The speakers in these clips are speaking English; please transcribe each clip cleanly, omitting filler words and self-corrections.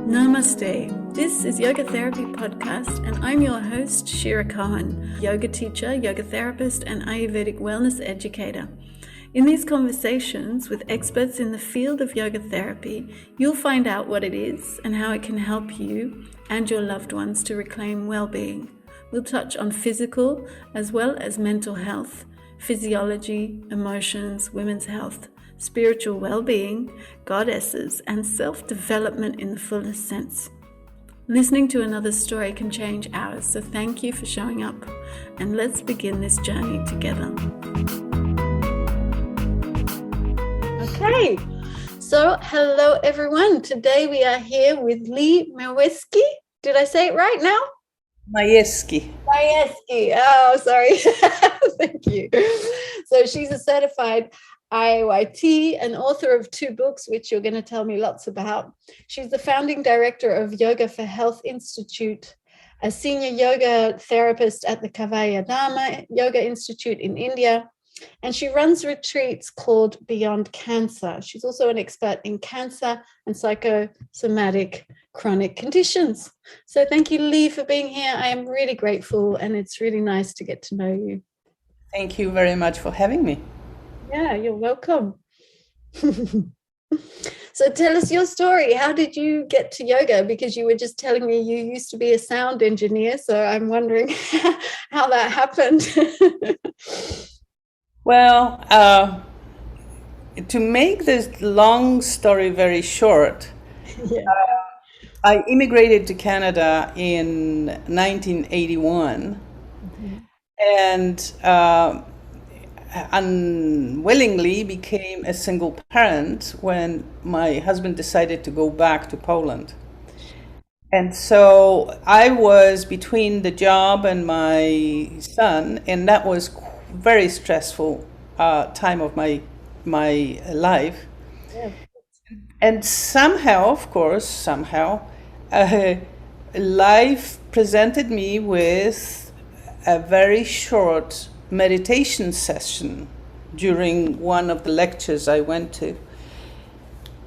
Namaste. This is Yoga Therapy Podcast, and I'm your host, Shira Cohen, yoga teacher, yoga therapist, and Ayurvedic wellness educator. In these conversations with experts in the field of yoga therapy, you'll find out what it is and how it can help you and your loved ones to reclaim well-being. We'll touch on physical as well as mental health, physiology, emotions, women's health, spiritual well-being, goddesses, and self-development in the fullest sense. Listening to another story can change ours, so thank you for showing up, and let's begin this journey together. Okay, so hello everyone. Today we are here with Mejewski. Did I say it right now? Majewski. Oh, sorry. Thank you. So she's a certified C-IAYT, an author of 2 books, which you're going to tell me lots about. She's the founding director of Yoga for Health Institute, a senior yoga therapist at the Kaivalyadhama Yoga Institute in India, and she runs retreats called Beyond Cancer. She's also an expert in cancer and psychosomatic chronic conditions. So thank you, Lee, for being here. I am really grateful, and it's really nice to get to know you. Thank you very much for having me. Yeah, you're welcome. So tell us your story. How did you get to yoga? Because you were just telling me you used to be a sound engineer, so I'm wondering how that happened. Well, to make this long story very short, I immigrated to Canada in 1981, and unwillingly became a single parent when my husband decided to go back to Poland. And so I was between the job and my son, and that was very stressful time of my life. Yeah. And somehow, life presented me with a very short meditation session during one of the lectures I went to.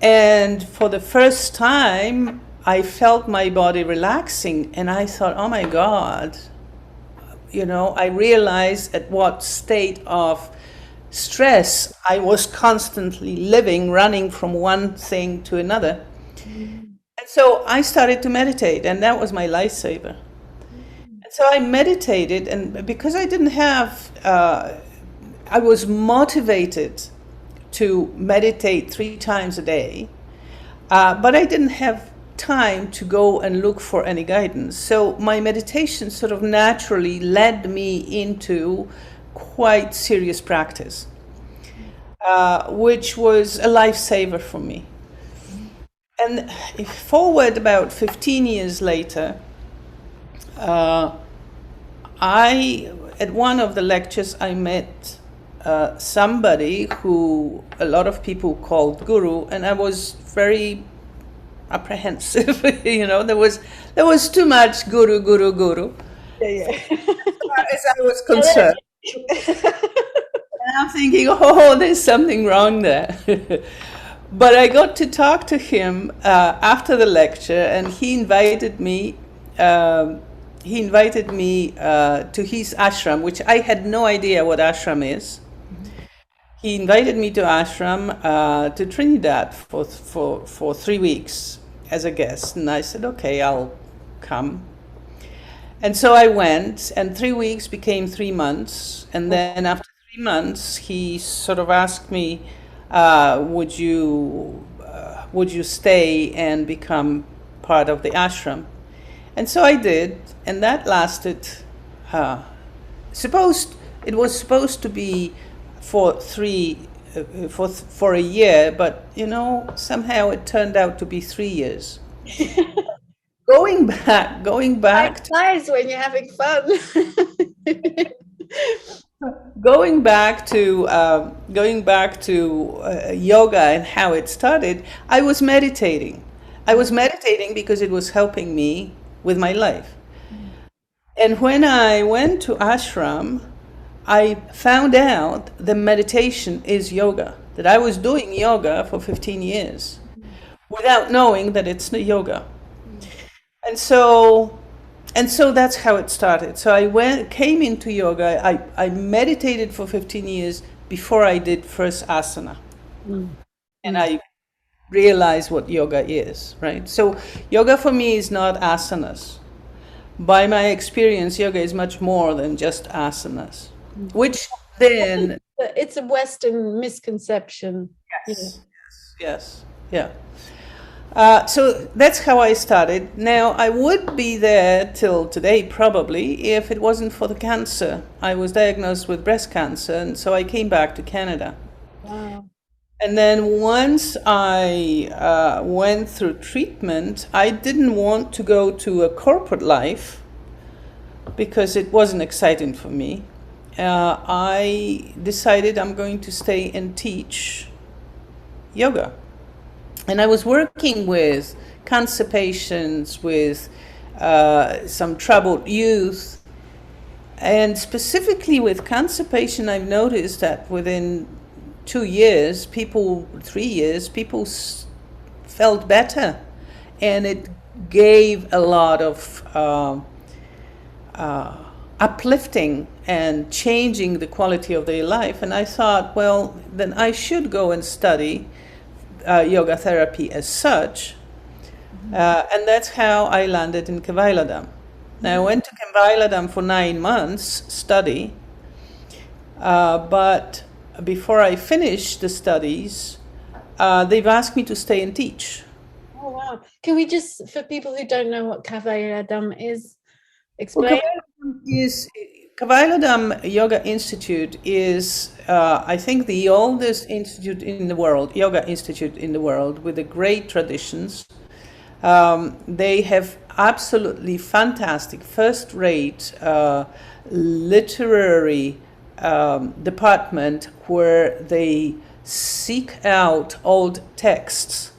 And for the first time, I felt my body relaxing, and I thought, oh my God, I realized at what state of stress I was constantly living, running from one thing to another. And so I started to meditate, and that was my lifesaver. So I meditated, and because I didn't have, I was motivated to meditate 3 times a day, but I didn't have time to go and look for any guidance. So my meditation sort of naturally led me into quite serious practice, which was a lifesaver for me. And forward about 15 years later, at one of the lectures, I met somebody who a lot of people called guru, and I was very apprehensive. There was too much guru. Yeah. As I was concerned. And I'm thinking, there's something wrong there. But I got to talk to him after the lecture, and he invited me to his ashram, which I had no idea what ashram is. He invited me to ashram to Trinidad for 3 weeks as a guest, and I said, okay, I'll come. And so I went, and 3 weeks became 3 months, and then after 3 months, he sort of asked me, would you stay and become part of the ashram? And so I did, and that lasted, it was supposed to be for a year, but somehow it turned out to be 3 years. Going back. It's nice when you're having fun. Going back to yoga and how it started, I was meditating. Because it was helping me with my life. And when I went to ashram, I found out that meditation is yoga, that I was doing yoga for 15 years without knowing that it's yoga. and so that's how it started. So I came into yoga. I meditated for 15 years before I did first asana. And I realized what yoga is, right? So yoga for me is not asanas. By my experience, yoga is much more than just asanas, which then... It's a Western misconception. Yes. Yeah. So that's how I started. Now, I would be there till today, probably, if it wasn't for the cancer. I was diagnosed with breast cancer, and so I came back to Canada. Wow. And then once I went through treatment, I didn't want to go to a corporate life because it wasn't exciting for me. I decided I'm going to stay and teach yoga. And I was working with cancer patients, with some troubled youth. And specifically with cancer patients, I've noticed that within 2 years, 3 years, people felt better. And it gave a lot of uplifting and changing the quality of their life. And I thought, well, then I should go and study yoga therapy as such. And that's how I landed in Kaivalyadhama. Now, I went to Kaivalyadhama for 9 months study, but before I finished the studies, they've asked me to stay and teach. Oh, wow. Can we just, for people who don't know what Kaivalyadhama is, explain? Well, Kaivalyadhama Yoga Institute is, I think, the oldest institute in the world, yoga institute in the world, with the great traditions. They have absolutely fantastic, first-rate literary department where they seek out old texts.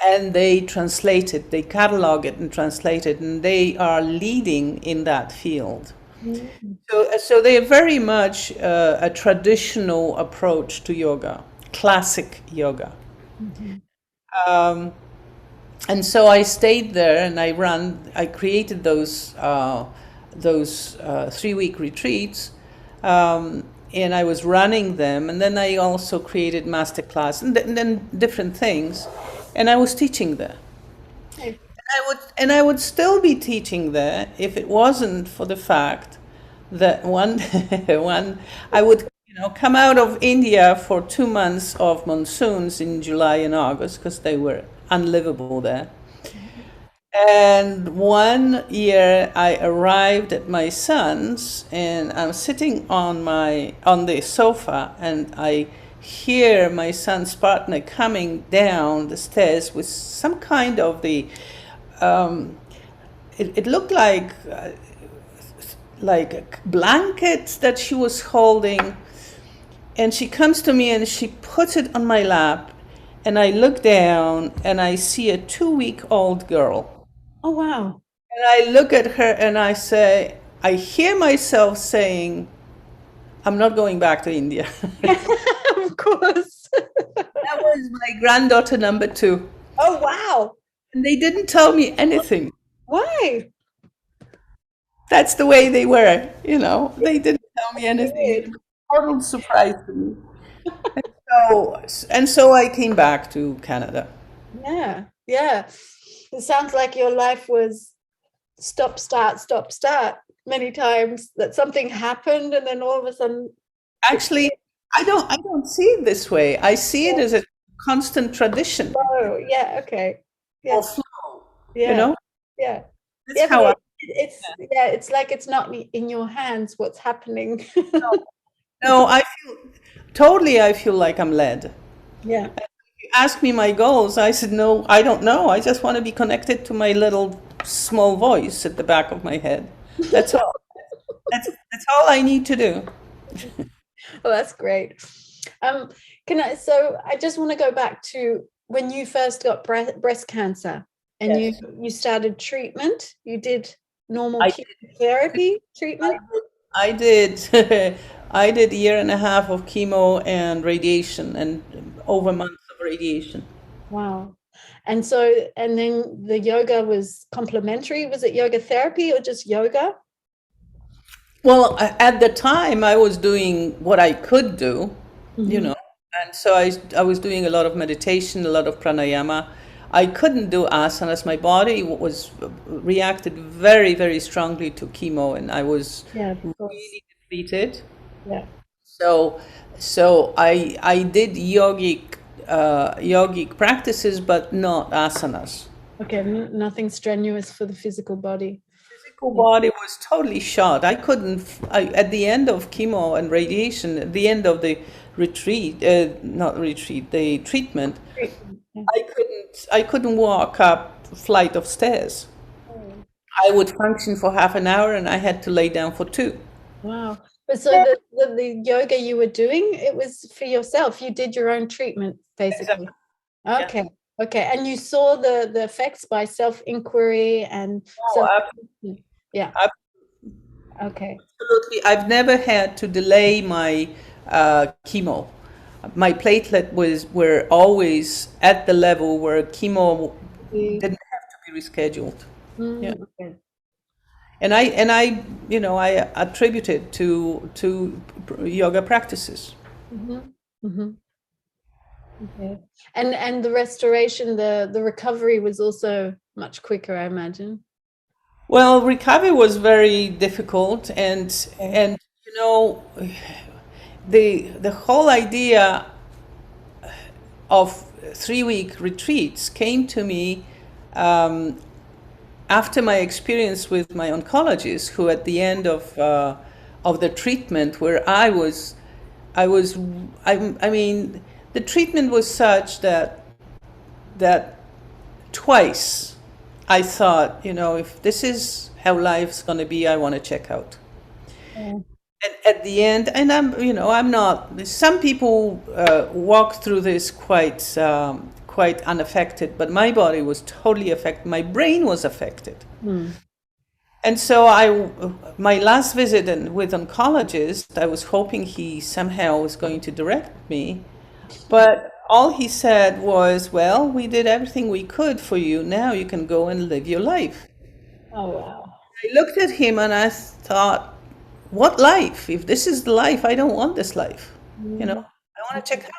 And they translate it, they catalog it and translate it, and they are leading in that field. So they are very much a traditional approach to yoga, classic yoga. And so I stayed there, and I created those 3-week retreats, and I was running them, and then I also created masterclass and then different things, and I was teaching there. Okay. And I would still be teaching there if it wasn't for the fact that one I would come out of India for 2 months of monsoons in July and August because they were unlivable there. And one year I arrived at my son's, and I'm sitting on the sofa, and I hear my son's partner coming down the stairs with some kind of it looked like blankets that she was holding, and she comes to me and she puts it on my lap, and I look down and I see a 2-week-old girl. Oh, wow. And I look at her and I hear myself saying, I'm not going back to India. Of course. That was my granddaughter number 2. Oh, wow. And they didn't tell me anything. Why? That's the way they were, They didn't tell me anything. It was a total surprise to me. And so I came back to Canada. Yeah. It sounds like your life was stop, start many times, that something happened and then all of a sudden... Actually, I don't see it this way. I see it as a constant tradition. Oh, yeah, okay. Yeah. Or flow, Yeah. That's how it's like it's not in your hands what's happening. No, I feel like I'm led. Yeah. You ask me my goals, I said, no, I don't know. I just want to be connected to my little small voice at the back of my head. That's all. That's all I need to do. Well, that's great. So I just want to go back to when you first got breast cancer and Yes. you started treatment. You did normal chemotherapy treatment? I did. I did 1.5 years of chemo and radiation, and over months of radiation. Wow. And so, and then the yoga was complementary. Was it yoga therapy or just yoga? Well, at the time, I was doing what I could do, you know, and so I was doing a lot of meditation, a lot of pranayama. I couldn't do asanas. My body was reacted very, very strongly to chemo, and I was really depleted. Yeah. So I did yogic practices, but not asanas. Okay, nothing strenuous for the physical body. Physical body was totally shot. I couldn't. At the end of chemo and radiation, at the end of the retreat, not retreat, the treatment, I couldn't walk up a flight of stairs. I would function for half an hour, and I had to lay down for 2. Wow. But so the yoga you were doing, it was for yourself. You did your own treatment, basically. Exactly. Okay. Yeah. Okay. And you saw the effects by self-inquiry and yeah. Okay. Absolutely. I've never had to delay my chemo. My platelet were always at the level where chemo didn't have to be rescheduled. Yeah. Okay. And I attribute it to yoga practices. Okay. And the restoration, the recovery was also much quicker, I imagine. Well, recovery was very difficult, and the whole idea of 3-week retreats came to me after my experience with my oncologist, who at the end of the treatment, where I mean, the treatment was such that twice I thought, if this is how life's going to be, I want to check out. Yeah. And at the end, and I'm not. Some people walk through this quite unaffected, but my body was totally affected. My brain was affected. And so my last visit with oncologist, I was hoping he somehow was going to direct me, but all he said was, well, we did everything we could for you. Now you can go and live your life. Oh, wow. I looked at him and I thought, what life? If this is the life, I don't want this life. I want to check out.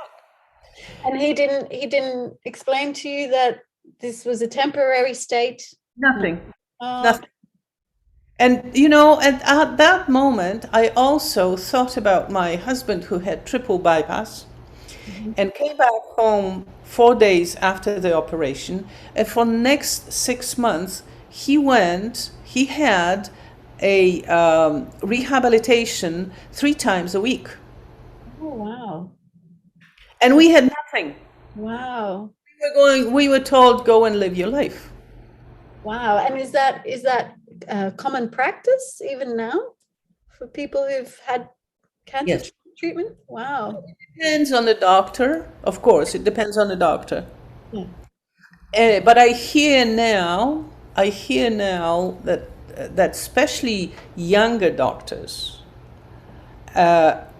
And he didn't explain to you that this was a temporary state? Nothing. Nothing. And, at that moment, I also thought about my husband who had triple bypass. And came back home 4 days after the operation. And for the next 6 months, he had a rehabilitation 3 times a week. Oh, wow. And we had nothing. Wow. We were told, go and live your life. Wow. And is that common practice even now for people who've had cancer? Yes. Treatment? Wow. It depends on the doctor. Of course, it depends on the doctor. Yeah. But I hear now that especially younger doctors,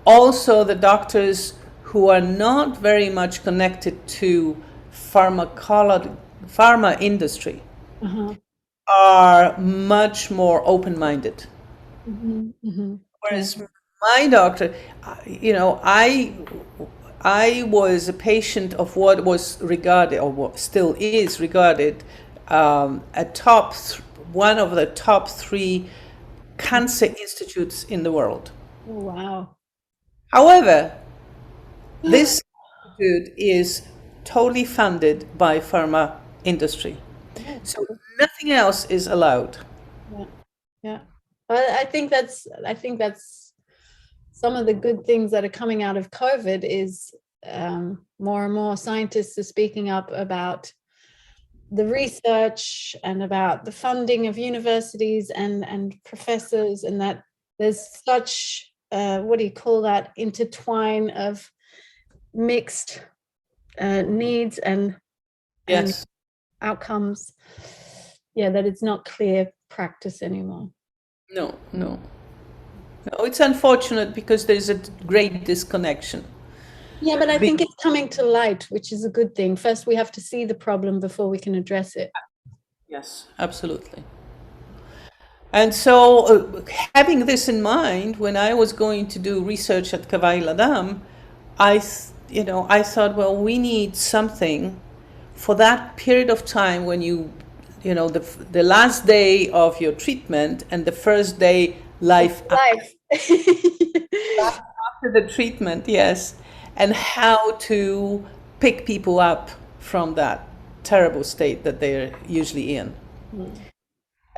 also the doctors who are not very much connected to pharma industry, are much more open-minded. Whereas my doctor, I was a patient of what was regarded, or what still is regarded, one of the top 3 cancer institutes in the world. Oh, wow. However, this institute is totally funded by pharma industry, so nothing else is allowed. Yeah. I think that's some of the good things that are coming out of COVID is more and more scientists are speaking up about the research and about the funding of universities and professors, and that there's such intertwine of mixed needs and outcomes, that it's not clear practice anymore. No, it's unfortunate because there's a great disconnection. Yeah, but I think it's coming to light, which is a good thing. First, we have to see the problem before we can address it. Yes, absolutely. And so, having this in mind, when I was going to do research at Kaivalyadhama, I thought, well, we need something for that period of time when the last day of your treatment and the first day life after the treatment, yes, and how to pick people up from that terrible state that they're usually in.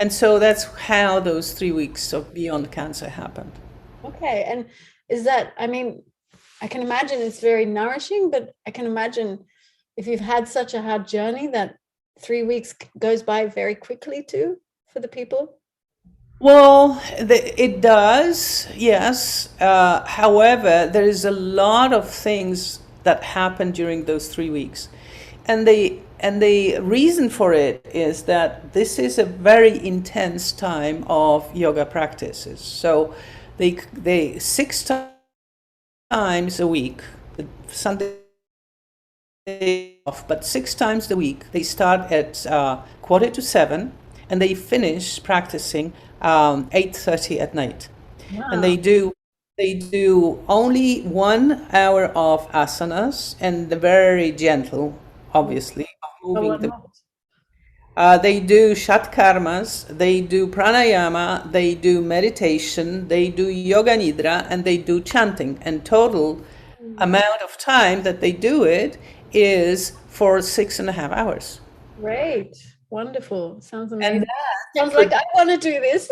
And so that's how those 3 weeks of Beyond Cancer happened. Okay. And is that, I mean, I can imagine it's very nourishing, but I can imagine if you've had such a hard journey that 3 weeks goes by very quickly too for the people. Well, it does, yes. However, there is a lot of things that happen during those 3 weeks. And the reason for it is that this is a very intense time of yoga practices. So they 6 times a week, Sunday off, but 6 times a week, they start at 6:45 and they finish practicing 8:30 at night. Wow. And they do only 1 hour of asanas and the very gentle, obviously, moving they do shatkarmas, they do pranayama, they do meditation, they do yoga nidra, and they do chanting. And total amount of time that they do it is for 6.5 hours. Great. Wonderful. Sounds amazing. Sounds like I want to do this.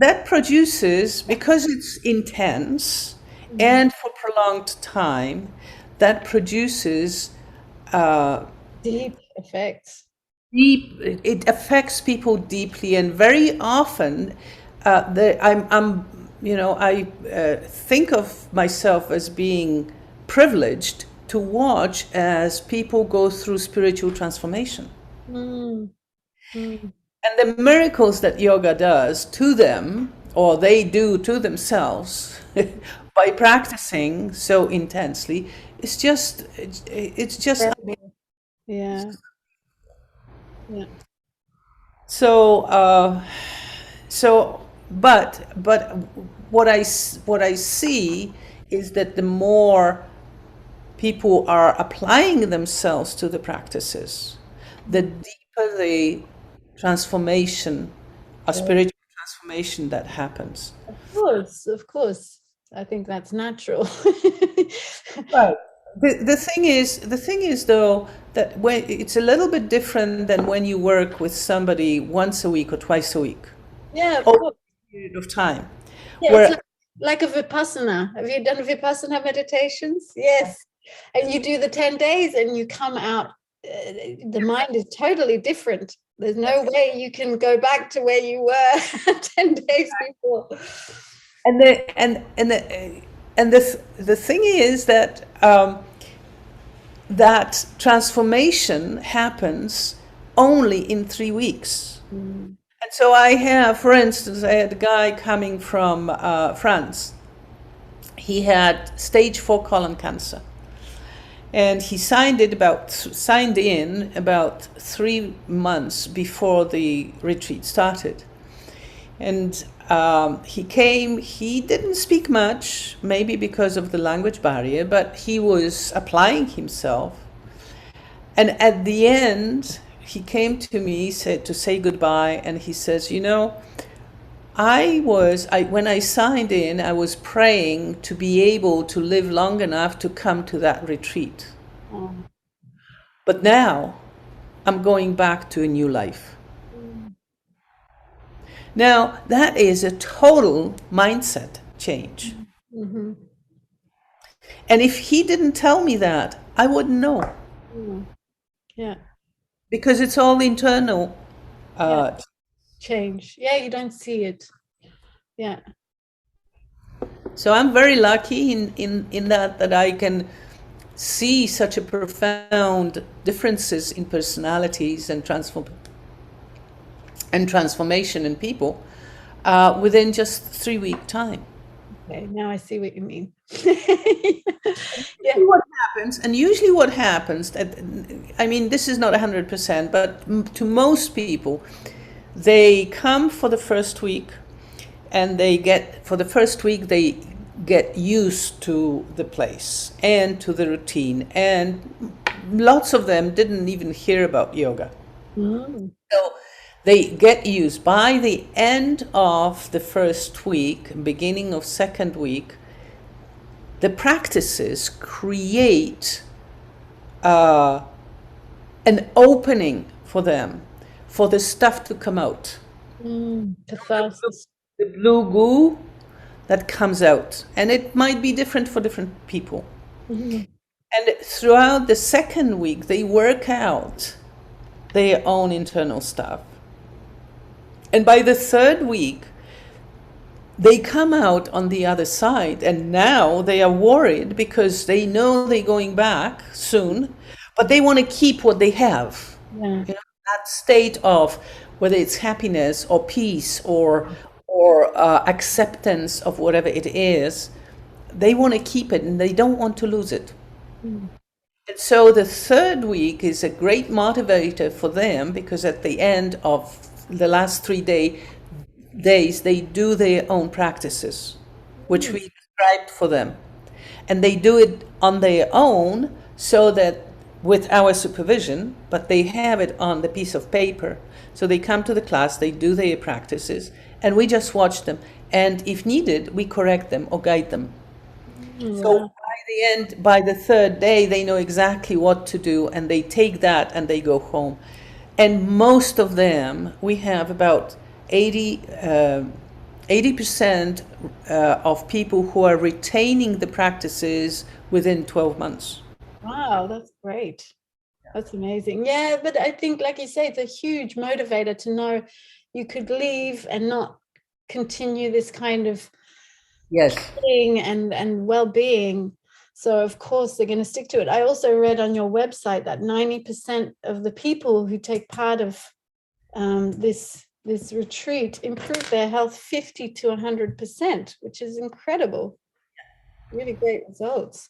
That produces, because it's intense and for prolonged time, that produces deep effects. It affects people deeply, and very often, I think of myself as being privileged to watch as people go through spiritual transformation. And the miracles that yoga does to them, or they do to themselves, by practicing so intensely, it's just yeah. But what I see is that the more people are applying themselves to the practices, the deeper the transformation, a spiritual transformation that happens. Of course. I think that's natural. Right. The thing is though, that when it's a little bit different than when you work with somebody once a week or twice a week. Yeah, of over course. a period of time. Yeah, it's like a vipassana. Have you done vipassana meditations? Yes. And you do the 10 days and you come out, the mind is totally different. There's no way you can go back to where you were 10 days before. And the thing is that that transformation happens only in 3 weeks. And so I had a guy coming from France. He had stage 4 colon cancer. And he signed in about 3 months before the retreat started. And he came, he didn't speak much, maybe because of the language barrier, but he was applying himself. And at the end, he came to me to say goodbye, and he says, when I signed in, I was praying to be able to live long enough to come to that retreat. But now I'm going back to a new life. Now, that is a total mindset change. Mm-hmm. And if he didn't tell me that, I wouldn't know. Yeah. Because it's all internal change. Yeah, you don't see it. Yeah. So I'm very lucky in that I can see such a profound differences in personalities and transformation in people within just 3 week time. Okay, now I see what you mean. Yeah. Usually what happens, I mean, this is not 100%, but to most people, they come for the first week, and they get used to the place and to the routine, and lots of them didn't even hear about yoga. Mm. So they get used. By the end of the first week, beginning of second week, the practices create an opening for them, for the stuff to come out. Catharsis. The blue goo that comes out. And it might be different for different people. Mm-hmm. And throughout the second week, they work out their own internal stuff. And by the third week, they come out on the other side, and now they are worried because they know they're going back soon, but they want to keep what they have. Yeah. You know, that state of whether it's happiness or peace or acceptance of whatever it is, they want to keep it and they don't want to lose it. And so the third week is a great motivator for them, because at the end of the last 3 days, they do their own practices, which we described for them. And they do it on their own, so that with our supervision, but they have it on the piece of paper. So they come to the class, they do their practices, and we just watch them. And if needed, we correct them or guide them. So by the third day, they know exactly what to do, and they take that and they go home. And most of them, we have about 80% of people who are retaining the practices within 12 months. Wow, that's great. That's amazing. Yeah, but I think, like you say, it's a huge motivator to know you could leave and not continue this kind of thing and well-being. So of course they're going to stick to it. I also read on your website that 90% of the people who take part of this retreat improve their health 50 to 100%, which is incredible. Really great results.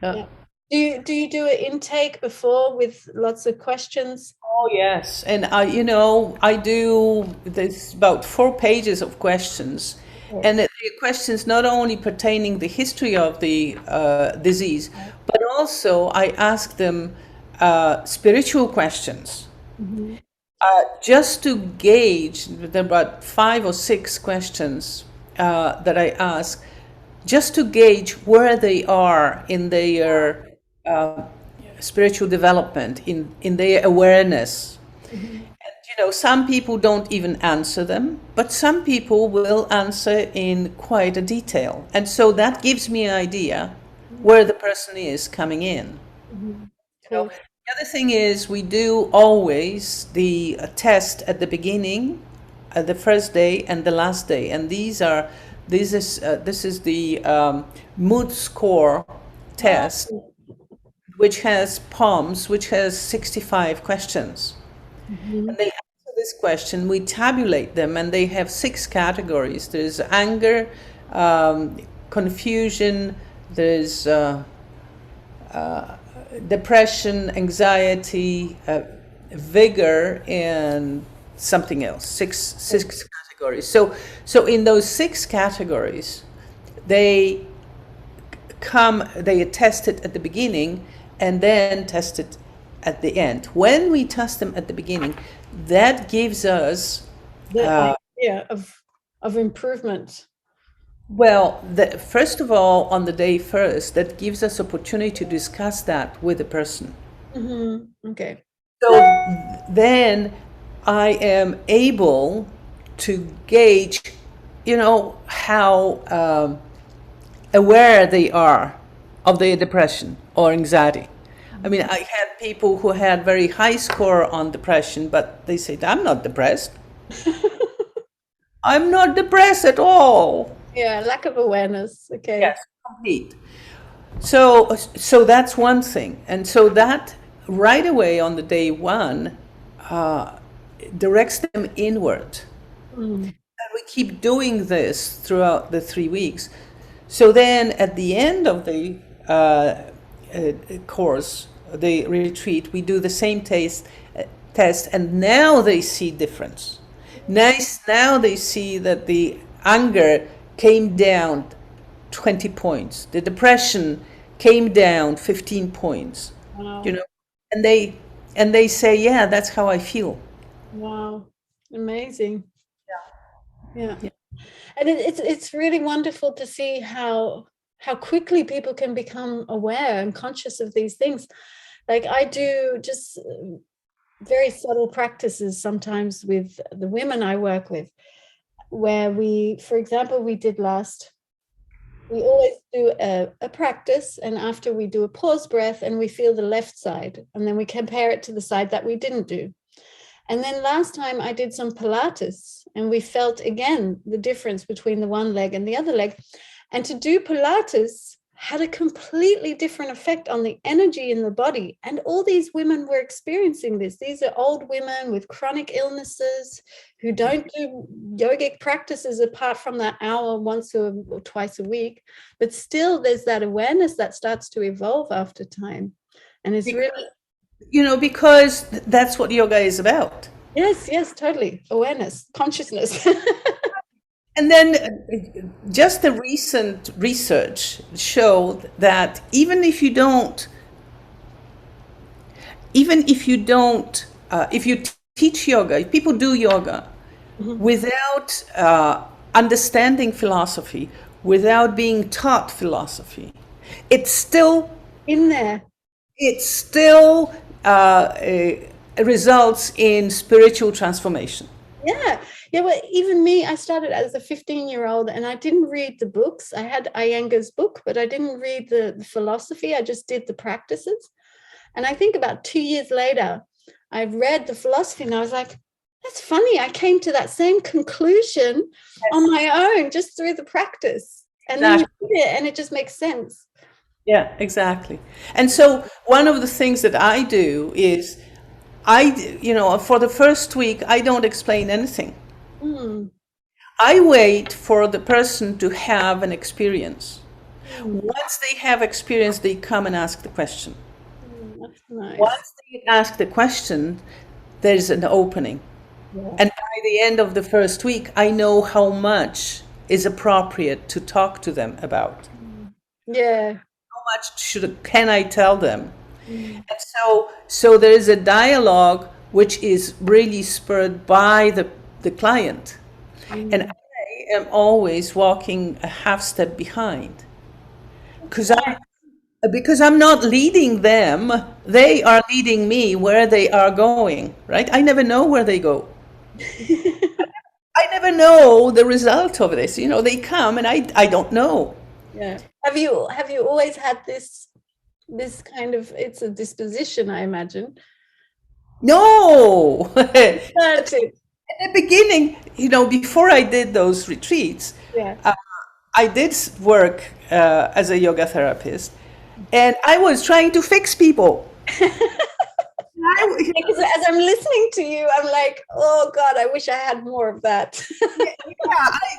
Yeah. Do you do an intake before with lots of questions? Oh yes, and I do. There's about 4 pages of questions, and the questions not only pertaining the history of the disease, but also I ask them spiritual questions. Mm-hmm. Just to gauge. There are about 5 or 6 questions that I ask, just to gauge where they are in their spiritual development, in their awareness. Mm-hmm. And some people don't even answer them, but some people will answer in quite a detail, and so that gives me an idea where the person is coming in. Mm-hmm. The other thing is, we do always the test at the beginning, the first day and the last day, and this is the mood score test, which has POMS, which has 65 questions. Mm-hmm. And they answer this question, we tabulate them, and they have 6 categories. There's anger, confusion, there's depression, anxiety, vigor, and something else. Six categories. So in those 6 categories, they test it at the beginning and then test it at the end. When we test them at the beginning, that gives us the idea of improvement. Well, first of all, on the day first, that gives us opportunity to discuss that with the person. Mm-hmm. Okay. So then I am able to gauge, how aware they are of their depression or anxiety. I mean, I had people who had very high score on depression, but they said, I'm not depressed. I'm not depressed at all. Yeah, lack of awareness. Okay. Yes, complete. So that's one thing. And so that right away on the day 1 directs them inward. And we we keep doing this throughout the 3 weeks. So then at the end of the course, the retreat, we do the same test, and now they see difference. Now they see that the anger came down 20 points. The depression came down 15 points. Wow. And they say, yeah, that's how I feel. Wow. Amazing. Yeah. And it's really wonderful to see how quickly people can become aware and conscious of these things. Like I do just very subtle practices sometimes with the women I work with, where for example, we always do a practice, and after we do a pause breath and we feel the left side, and then we compare it to the side that we didn't do. And then last time I did some Pilates, and we felt again the difference between the one leg and the other leg. And to do Pilates had a completely different effect on the energy in the body. And all these women were experiencing this. These are old women with chronic illnesses who don't do yogic practices apart from that hour once or twice a week. But still, there's that awareness that starts to evolve after time. And it's really... because that's what yoga is about. Yes, totally. Awareness, consciousness. And then just the recent research showed that even if you teach yoga, if people do yoga without understanding philosophy, without being taught philosophy, it's still in there. It still results in spiritual transformation. Yeah, well, even me, I started as a 15-year-old and I didn't read the books. I had Iyengar's book, but I didn't read the philosophy. I just did the practices. And I think about 2 years later, I read the philosophy and I was like, that's funny. I came to that same conclusion on my own, just through the practice. And then you did it and it just makes sense. Yeah, exactly. And so one of the things that I do is for the first week, I don't explain anything. I wait for the person to have an experience. Once they have experience, they come and ask the question. That's nice. Once they ask the question, there's an opening. Yeah. And by the end of the first week, I know how much is appropriate to talk to them about. Yeah. How much can I tell them? And so there is a dialogue which is really spurred by the client. And I am always walking a half step behind. Because I'm not leading them, they are leading me where they are going, right? I never know where they go. I never know the result of this. They come and I don't know. Yeah. Have you always had this kind of, it's a disposition, I imagine? No. At the beginning, before I did those retreats, I did work as a yoga therapist, and I was trying to fix people. Because as I'm listening to you, I'm like, oh God, I wish I had more of that.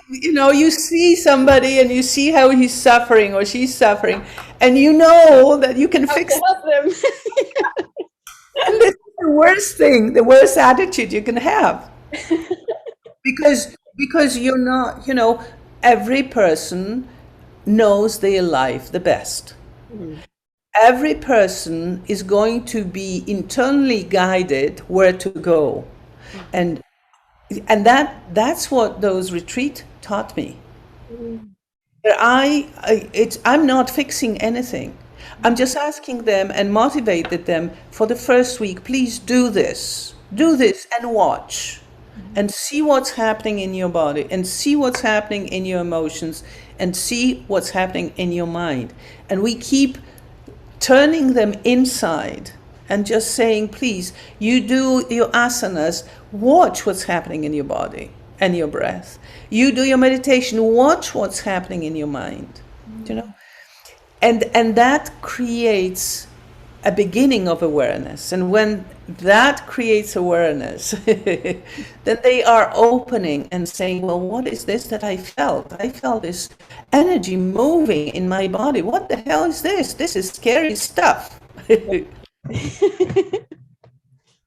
You see somebody and you see how he's suffering or she's suffering, and you know that you can fix them. And this is the worst thing, the worst attitude you can have. Because you're not, every person knows their life the best. Every person is going to be internally guided where to go. And that's what those retreats taught me. I'm not fixing anything. I'm just asking them and motivated them for the first week, please do this and watch and see what's happening in your body and see what's happening in your emotions and see what's happening in your mind. And we keep turning them inside and just saying, please, you do your asanas, watch what's happening in your body and your breath. You do your meditation, watch what's happening in your mind, And that creates a beginning of awareness. And when that creates awareness, then they are opening and saying, well, what is this that I felt? I felt this energy moving in my body. What the hell is this? This is scary stuff.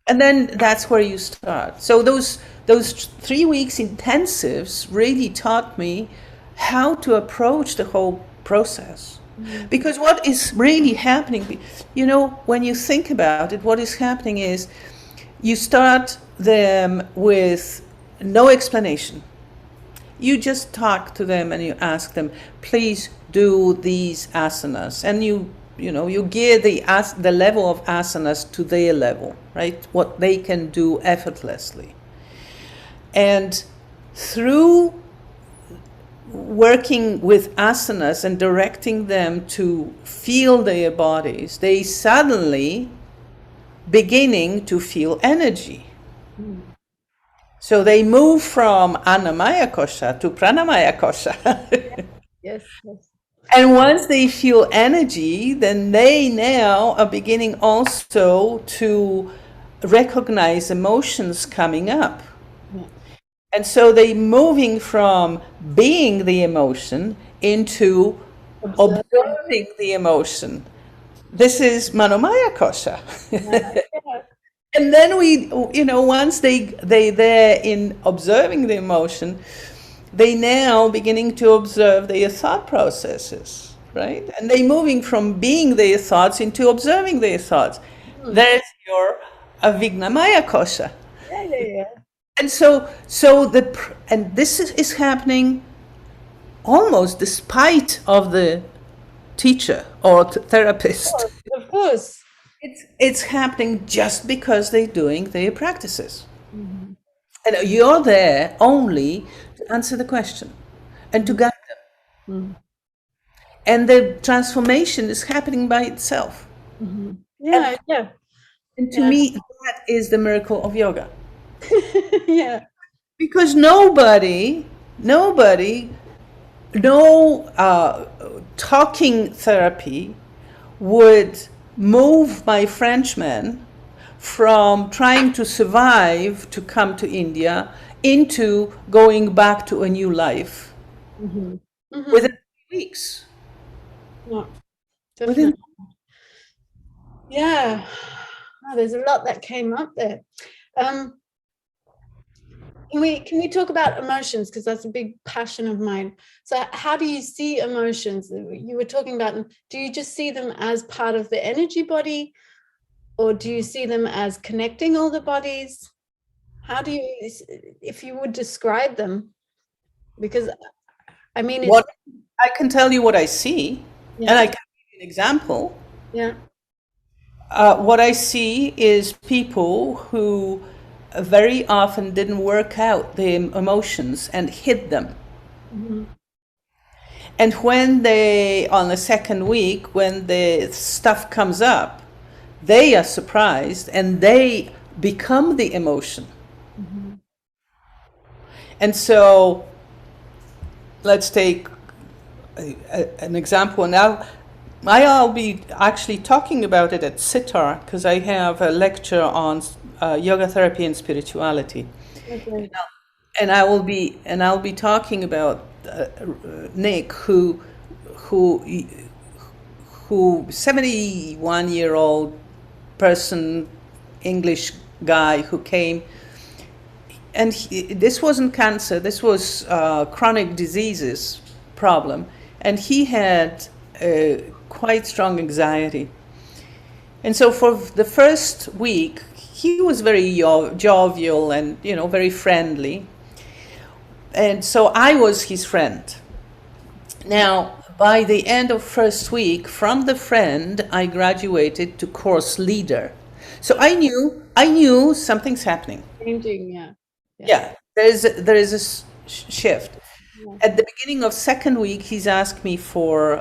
And then that's where you start. So those 3 weeks intensives really taught me how to approach the whole process. Because what is really happening, you know, when you think about it, what is happening is you start them with no explanation. You just talk to them and you ask them, please do these asanas. And you gear the level of asanas to their level, right? What they can do effortlessly. And through working with asanas and directing them to feel their bodies, they suddenly beginning to feel energy. So they move from Annamaya Kosha to Pranamaya Kosha. Yes. And once they feel energy, then they now are beginning also to recognize emotions coming up. And so they're moving from being the emotion into observing the emotion. This is Manomaya Kosha. And then once they're in observing the emotion, they now beginning to observe their thought processes, right? And they're moving from being their thoughts into observing their thoughts. There's your Avignamaya Kosha. Yeah. And and this is happening almost despite of the teacher or therapist. Of course. It's happening just because they're doing their practices. And you're there only to answer the question and to guide them. And the transformation is happening by itself. Yeah. And to me, that is the miracle of yoga. Yeah. Because nobody, no talking therapy would move my Frenchman from trying to survive to come to India into going back to a new life within 3 weeks. Definitely. Yeah. Oh, there's a lot that came up there. Can we talk about emotions, because that's a big passion of mine. So how do you see emotions? You were talking about, do you just see them as part of the energy body, or do you see them as connecting all the bodies? How do you, if you would describe them? Because I mean, what I can tell you what I see, and I can give you an example. Yeah. What I see is people who very often didn't work out their emotions and hid them. And when they, on the second week, when the stuff comes up, they are surprised and they become the emotion. And so let's take an example. Now, I'll be actually talking about it at Sitar, because I have a lecture on yoga therapy and spirituality. Okay. And I'll be talking about Nick, who 71-year-old person, English guy who came, and this wasn't cancer, this was chronic diseases problem, and he had quite strong anxiety. And so for the first week, he was very jovial and, very friendly. And so I was his friend. Now, by the end of first week, from the friend, I graduated to course leader. So I knew something's happening. Changing, Yeah, there is a shift. Yeah. At the beginning of second week, he's asked me for,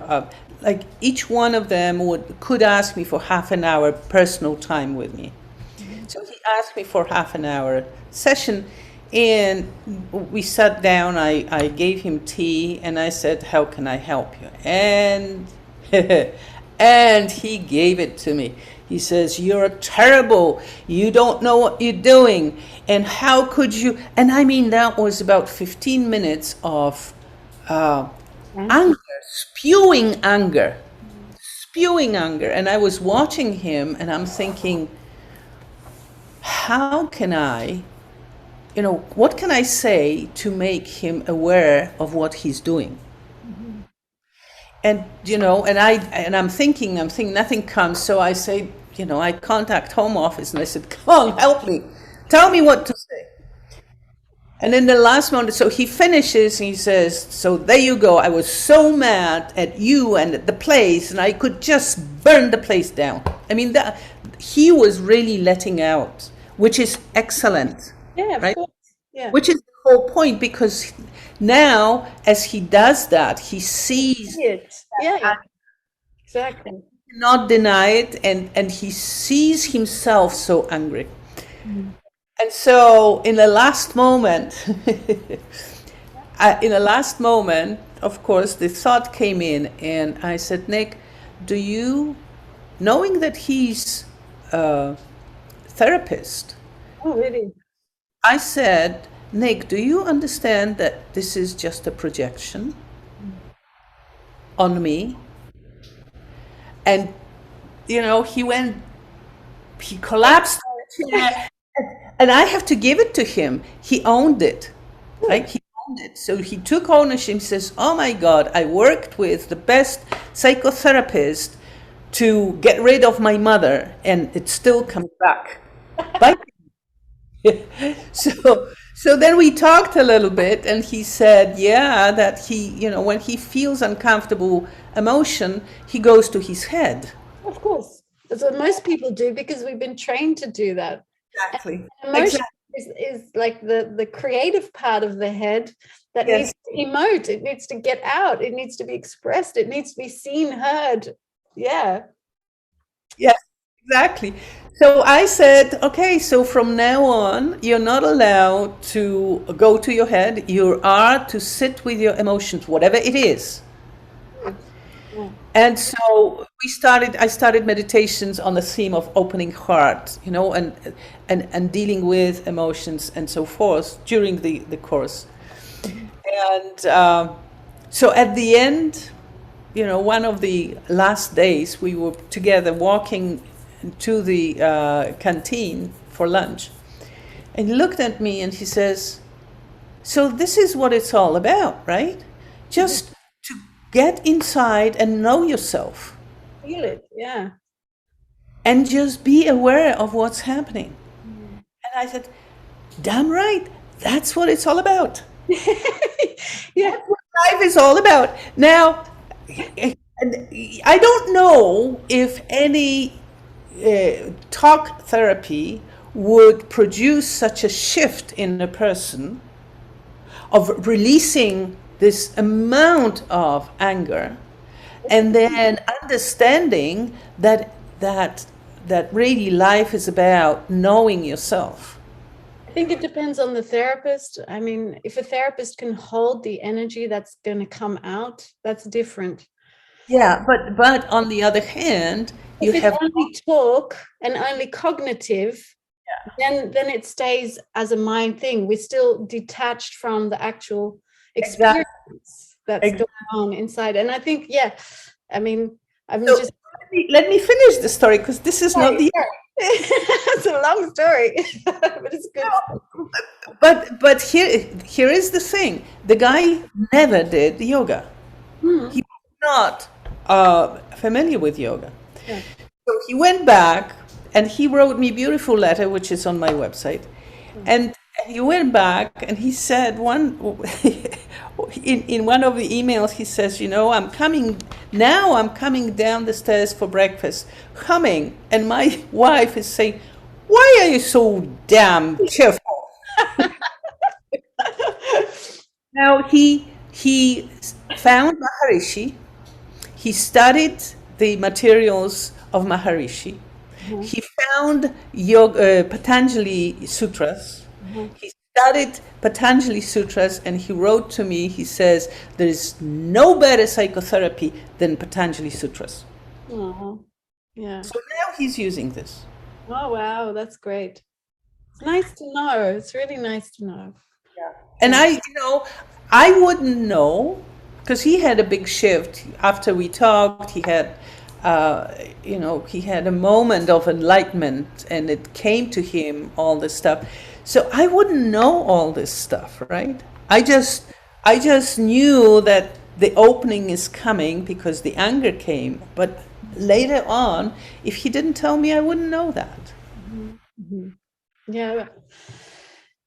each one of them could ask me for half an hour personal time with me. So he asked me for half an hour session, and we sat down, I gave him tea, and I said, how can I help you? And And he gave it to me. He says, "You're terrible. You don't know what you're doing. And how could you?" And I mean, that was about 15 minutes of anger, spewing anger, spewing anger. And I was watching him and I'm thinking, how can I, what can I say to make him aware of what he's doing? And, I'm thinking, nothing comes. So I say, I contact home office and I said, "Come on, help me. Tell me what to say." And in the last moment, so he finishes and he says, "So there you go. I was so mad at you and at the place, and I could just burn the place down." I mean, he was really letting out, which is excellent. Yeah, of right? course. Yeah. Which is the whole point, because now, as he does that, he sees it. Yeah, exactly. cannot deny it, and he sees himself so angry. And so in the last moment, of course, the thought came in, and I said, "Nick, do you, knowing that he's a therapist," Oh, really? I said, "Nick, do you understand that this is just a projection on me?" And, he collapsed in the chair. And I have to give it to him. He owned it, right? He owned it. So he took ownership. He says, "Oh my God, I worked with the best psychotherapist to get rid of my mother, and it still comes back." So then we talked a little bit, and he said, yeah, that he, when he feels uncomfortable emotion, he goes to his head. Of course. That's what most people do, because we've been trained to do that. Exactly. Emotion is like the creative part of the head that needs to emote. It needs to get out. It needs to be expressed. It needs to be seen, heard. Yeah. Yes, exactly. So I said, okay, so from now on, you're not allowed to go to your head. You are to sit with your emotions, whatever it is. And so I started meditations on the theme of opening heart, and dealing with emotions and so forth during the course. And so at the end, one of the last days, we were together walking to the canteen for lunch. And he looked at me and he says, "So this is what it's all about, right? Just to get inside and know yourself. Feel it, yeah. And just be aware of what's happening." And I said, "Damn right, that's what it's all about." Yeah. That's what life is all about. Now, I don't know if any talk therapy would produce such a shift in a person of releasing this amount of anger, and then understanding that really life is about knowing yourself. I think it depends on the therapist. I mean, if a therapist can hold the energy that's going to come out, that's different. Yeah, but on the other hand, if it's only talk and only cognitive, then it stays as a mind thing. We're still detached from the actual experience that's going on inside. And I think, let me finish the story, because this is not the it's a long story, but it's good. But here is the thing: the guy never did yoga. He was not familiar with yoga. Yeah. So he went back and he wrote me a beautiful letter, which is on my website. And he went back and he said in one of the emails, he says, I'm coming down the stairs for breakfast, humming, and my wife is saying, "Why are you so damn cheerful?" Now he found Maharishi. He studied the materials of Maharishi. Mm-hmm. He found Patanjali Sutras. Mm-hmm. He studied Patanjali Sutras, and he wrote to me, he says, "There is no better psychotherapy than Patanjali Sutras." Oh, yeah. So now he's using this. Oh, wow. That's great. It's nice to know. It's really nice to know. And I wouldn't know, because he had a big shift after we talked. He had, he had a moment of enlightenment, and it came to him all this stuff. So I wouldn't know all this stuff, right? I just knew that the opening is coming because the anger came. But later on, if he didn't tell me, I wouldn't know that. Mm-hmm. Yeah.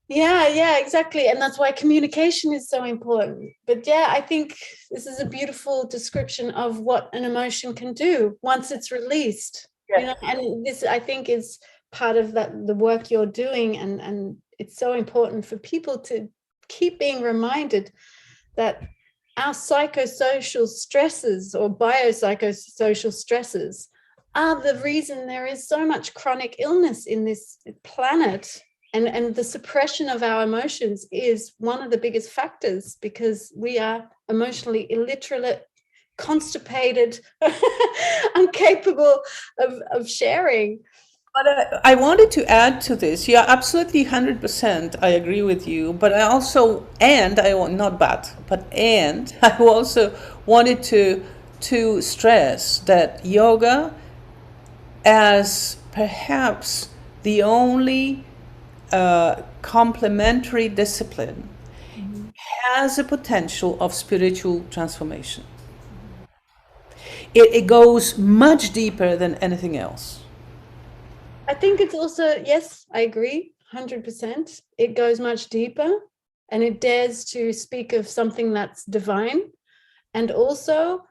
Yeah, exactly. And that's why communication is so important. But yeah, I think this is a beautiful description of what an emotion can do once it's released. Yeah. And this, I think, is part of the work you're doing. And it's so important for people to keep being reminded that our psychosocial stresses or biopsychosocial stresses are the reason there is so much chronic illness in this planet. And the suppression of our emotions is one of the biggest factors, because we are emotionally illiterate, constipated, incapable of sharing. But I wanted to add to this. Yeah, absolutely 100%. I agree with you. But I also, and I also wanted to stress that yoga, as perhaps the only complementary discipline, has a potential of spiritual transformation. It goes much deeper than anything else. I think it's also, yes, I agree, 100%. It goes much deeper, and it dares to speak of something that's divine. And also,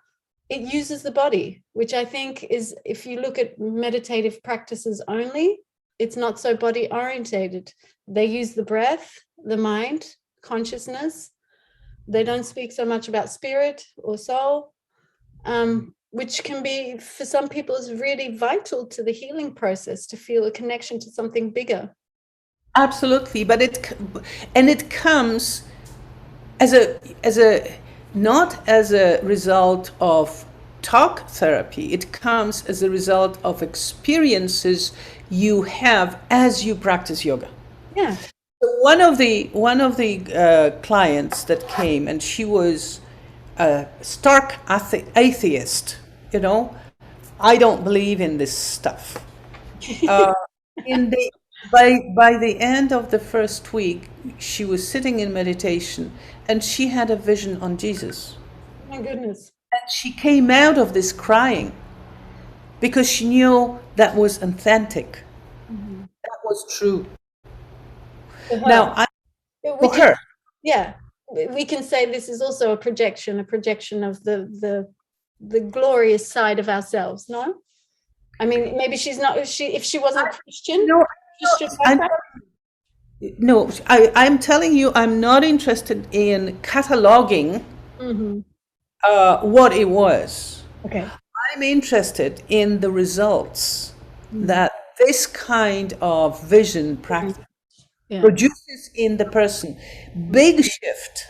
it uses the body, which I think is, if you look at meditative practices only, it's not so body orientated. They use the breath, the mind, consciousness. They don't speak so much about spirit or soul, which can be, for some people, is really vital to the healing process, to feel a connection to something bigger. Absolutely, but it comes as a not as a result of talk therapy. It comes as a result of experiences you have as you practice yoga. Yeah. One of the clients that came, and she was a stark atheist. I don't believe in this stuff. By the end of the first week, she was sitting in meditation, and she had a vision on Jesus. My goodness. And she came out of this crying, because she knew that was authentic. Mm-hmm. That was true. Now, for her. Yeah, we can say this is also a projection of the glorious side of ourselves, no? I mean, maybe she's not, if she wasn't Christian. I'm telling you, I'm not interested in cataloging what it was. Okay. I'm interested in the results that this kind of vision practice produces in the person. Big shift,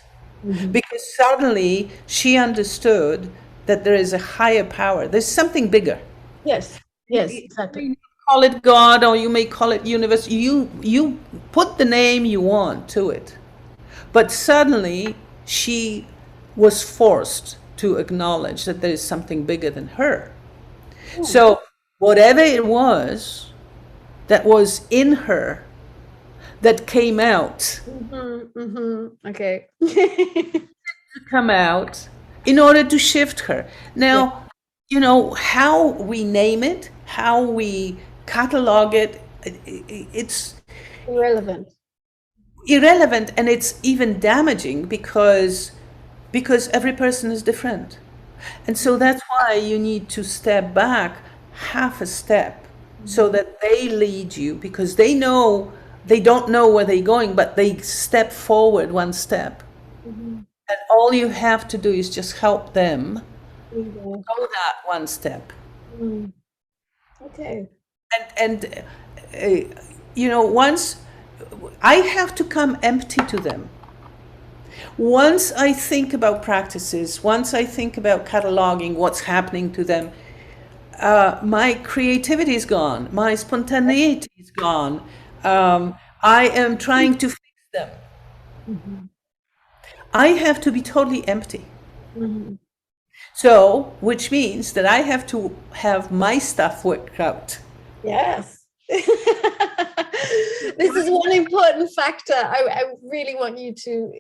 because suddenly she understood that there is a higher power. There's something bigger. Yes, exactly. You may call it God, or you may call it universe. You put the name you want to it. But suddenly she was forced to acknowledge that there is something bigger than her. So whatever it was that was in her, that came out, okay, come out in order to shift her. Now, how we name it, how we catalog it, it's irrelevant, and it's even damaging, because every person is different. And so that's why you need to step back half a step, so that they lead you, because they don't know where they're going, but they step forward one step. And all you have to do is just help them go that one step. Okay. And once I have to come empty to them. Once I think about practices, once I think about cataloging what's happening to them, my creativity is gone, my spontaneity is gone. I am trying to fix them. Mhm. I have to be totally empty. Mhm. So, which means that I have to have my stuff worked out. Yes. This is one important factor I really want you to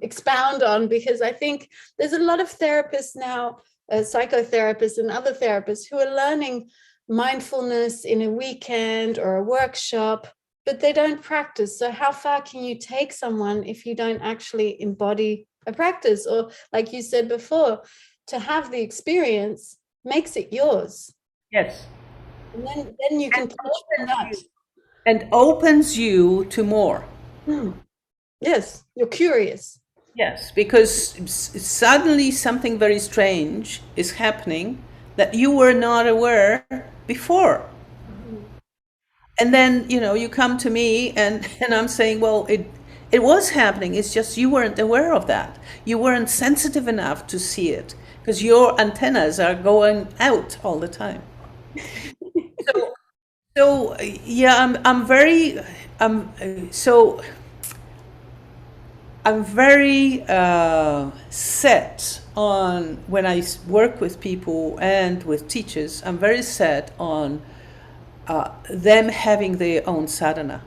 expound on, because I think there's a lot of therapists now, psychotherapists and other therapists, who are learning mindfulness in a weekend or a workshop, but they don't practice. So how far can you take someone if you don't actually embody a practice? Or like you said before, to have the experience makes it yours. Yes. And then you can touch on that. And opens you to more. Yes, you're curious. Yes, because suddenly something very strange is happening that you were not aware before. And then, you come to me and I'm saying, well, it was happening. It's just you weren't aware of that. You weren't sensitive enough to see it because your antennas are going out all the time. So yeah, I'm very set on, when I work with people and with teachers, I'm very set on them having their own sadhana.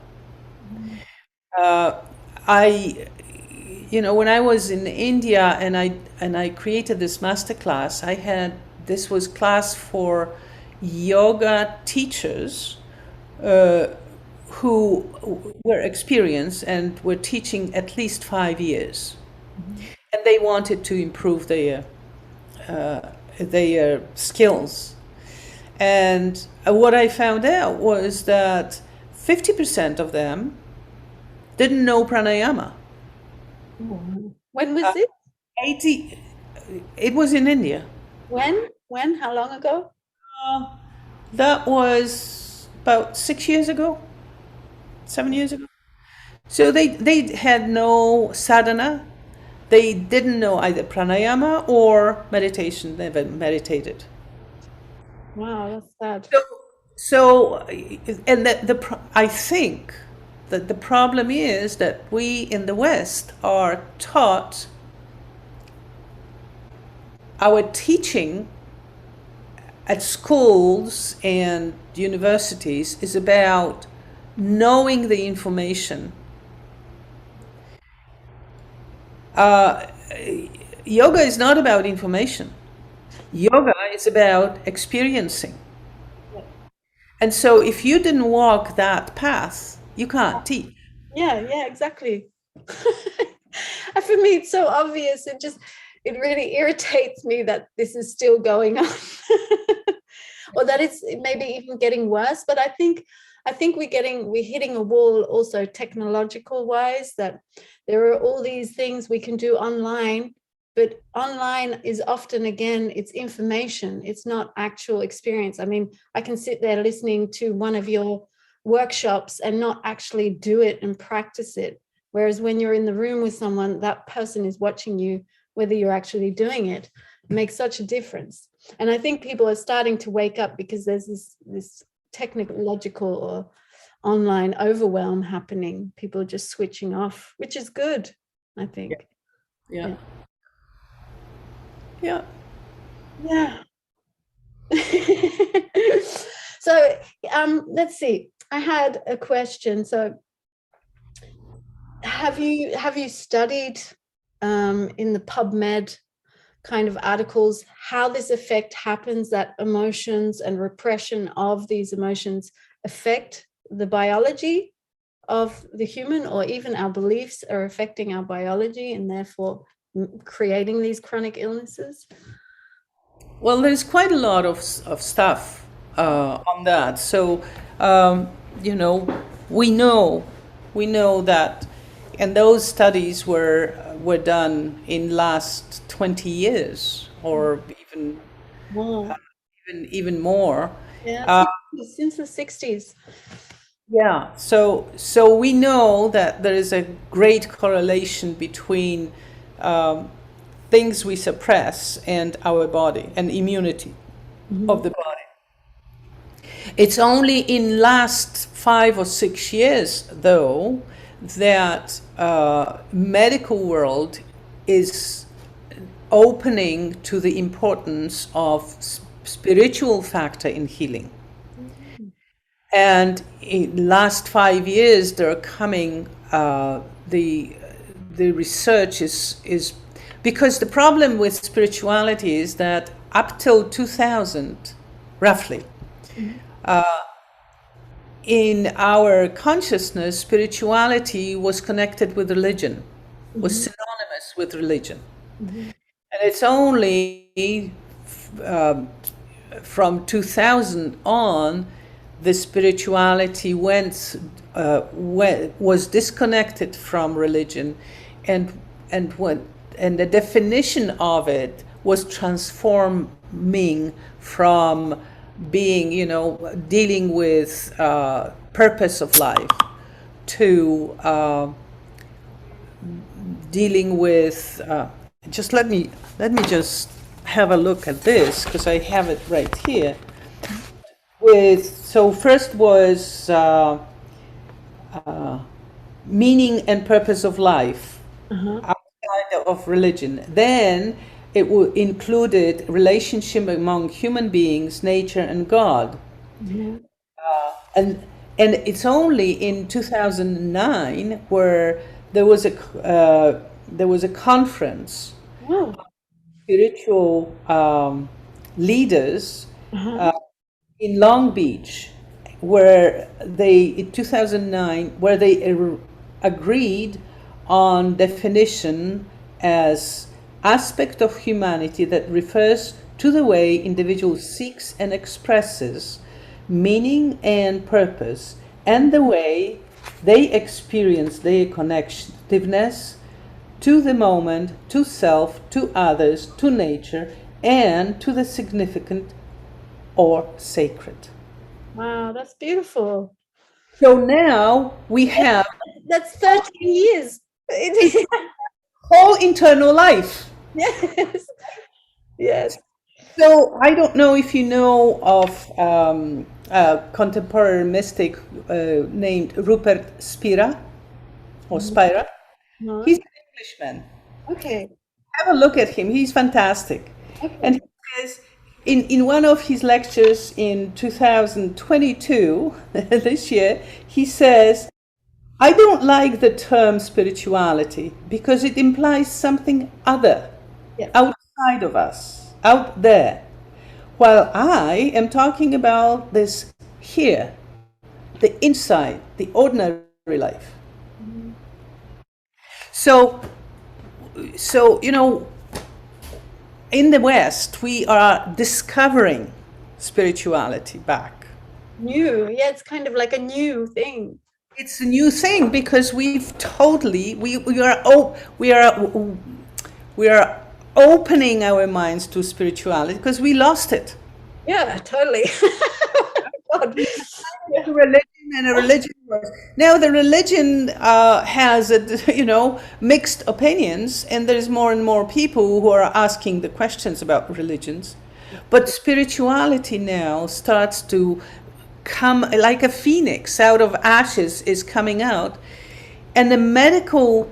When I was in India and I created this master class, this was class for yoga teachers who were experienced and were teaching at least 5 years. And they wanted to improve their skills. And what I found out was that 50% of them didn't know pranayama. When was it? 80. It was in India. When? How long ago? That was about 6 years ago, 7 years ago. So they had no sadhana. They didn't know either pranayama or meditation. They never meditated. Wow, that's sad. So and I think that the problem is that we in the West are taught, our teaching at schools and universities is about knowing the information. Yoga is not about information. Yoga is about experiencing. And so if you didn't walk that path, you can't teach. Yeah, exactly. For me, it's so obvious. It really irritates me that this is still going on. Or that it's maybe even getting worse. But I think we're hitting a wall also technological wise, that there are all these things we can do online, but online is often, again, it's information. It's not actual experience. I mean, I can sit there listening to one of your workshops and not actually do it and practice it. Whereas when you're in the room with someone, that person is watching you, whether you're actually doing it. It makes such a difference. And I think people are starting to wake up, because there's this technological or online overwhelm happening. People are just switching off, which is good, I think. Yeah. So let's see. I had a question. So have you studied in the PubMed kind of articles how this effect happens, that emotions and repression of these emotions affect the biology of the human, or even our beliefs are affecting our biology and therefore creating these chronic illnesses? Well, there's quite a lot of stuff on that. So, we know that, and those studies were done in last 20 years or even more. Yeah, since the 60s. Yeah. So we know that there is a great correlation between things we suppress and our body and immunity of the body. It's only in last 5 or 6 years, though, that medical world is opening to the importance of spiritual factor in healing. And in last 5 years, there are coming the research is because the problem with spirituality is that up till 2000, roughly, in our consciousness, spirituality was connected with religion, was synonymous with religion. And it's only from 2000 on, the spirituality was disconnected from religion, and the definition of it was transforming from being, dealing with purpose of life to dealing with. Just let me just have a look at this, because I have it right here. So first was meaning and purpose of life outside of religion. Then it included relationship among human beings, nature, and God. And it's only in 2009 where there was a conference of spiritual leaders in Long Beach, where in 2009, where they agreed on definition as aspect of humanity that refers to the way individual seeks and expresses meaning and purpose, and the way they experience their connectiveness to the moment, to self, to others, to nature, and to the significant or sacred. Wow, that's beautiful. So now we have that's 13 years. whole internal life. Yes. Yes. So I don't know if you know of a contemporary mystic named Rupert Spira or Spira. No. He's an Englishman. Okay. Have a look at him. He's fantastic. Okay. And he says in one of his lectures in 2022, this year, he says, I don't like the term spirituality because it implies something other, outside of us, out there. While I am talking about this here, the inside, the ordinary life. So, in the West, we are discovering spirituality back. New, yeah, it's kind of like a new thing. It's a new thing because we've totally we are opening our minds to spirituality because we lost it. Yeah, totally. God. A religion and a religion works. Now the religion has mixed opinions, and there's more and more people who are asking the questions about religions, but spirituality now starts to come like a phoenix out of ashes, is coming out, and the medical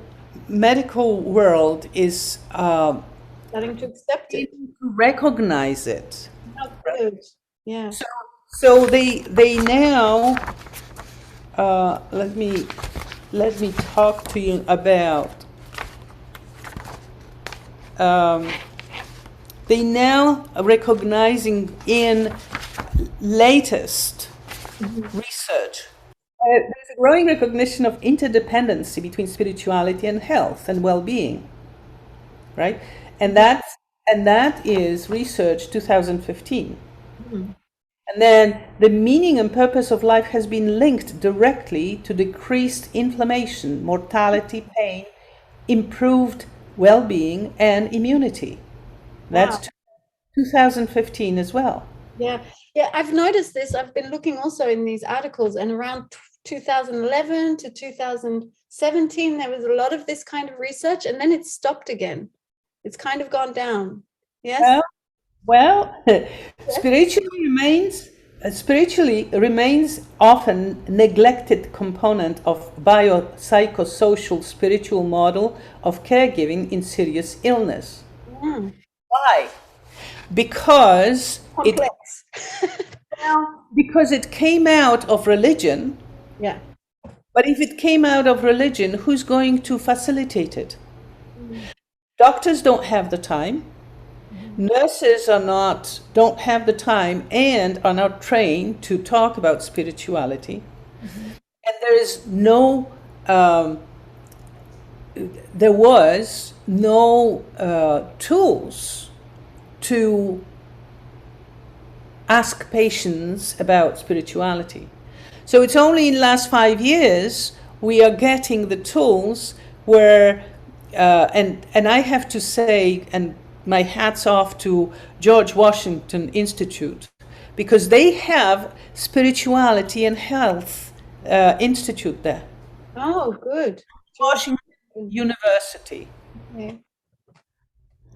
world is starting to accept it, to recognize it. Oh, good. Yeah. So they now let me talk to you about they now are recognizing in latest research there's a growing recognition of interdependency between spirituality and health and well-being, right? And that is research 2015. And then the meaning and purpose of life has been linked directly to decreased inflammation, mortality, pain, improved well-being, and immunity. That's 2015 as well. Yeah, I've noticed this. I've been looking also in these articles, and around 2011 to 2017, there was a lot of this kind of research, and then it stopped again. It's kind of gone down. Yes? Well, spirituality remains spiritually remains often neglected component of biopsychosocial spiritual model of caregiving in serious illness. Why? Because Complex. because it came out of religion. Yeah. But if it came out of religion, who's going to facilitate it? Doctors don't have the time. Nurses don't have the time and are not trained to talk about spirituality. And there was no tools to ask patients about spirituality. So it's only in the last 5 years we are getting the tools where, and I have to say, and my hat's off to George Washington Institute, because they have Spirituality and Health Institute there. Oh, good. Washington University. Okay.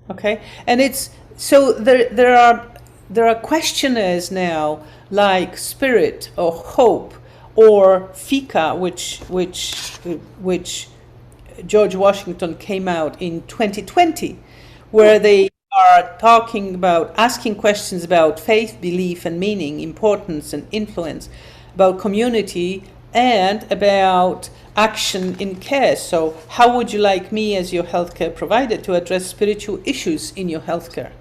Okay, and it's so there are questionnaires now like Spirit or Hope or FICA, which George Washington came out in 2020, where they are talking about asking questions about faith, belief, and meaning, importance and influence, about community, and about action in care. So how would you like me as your healthcare provider to address spiritual issues in your healthcare?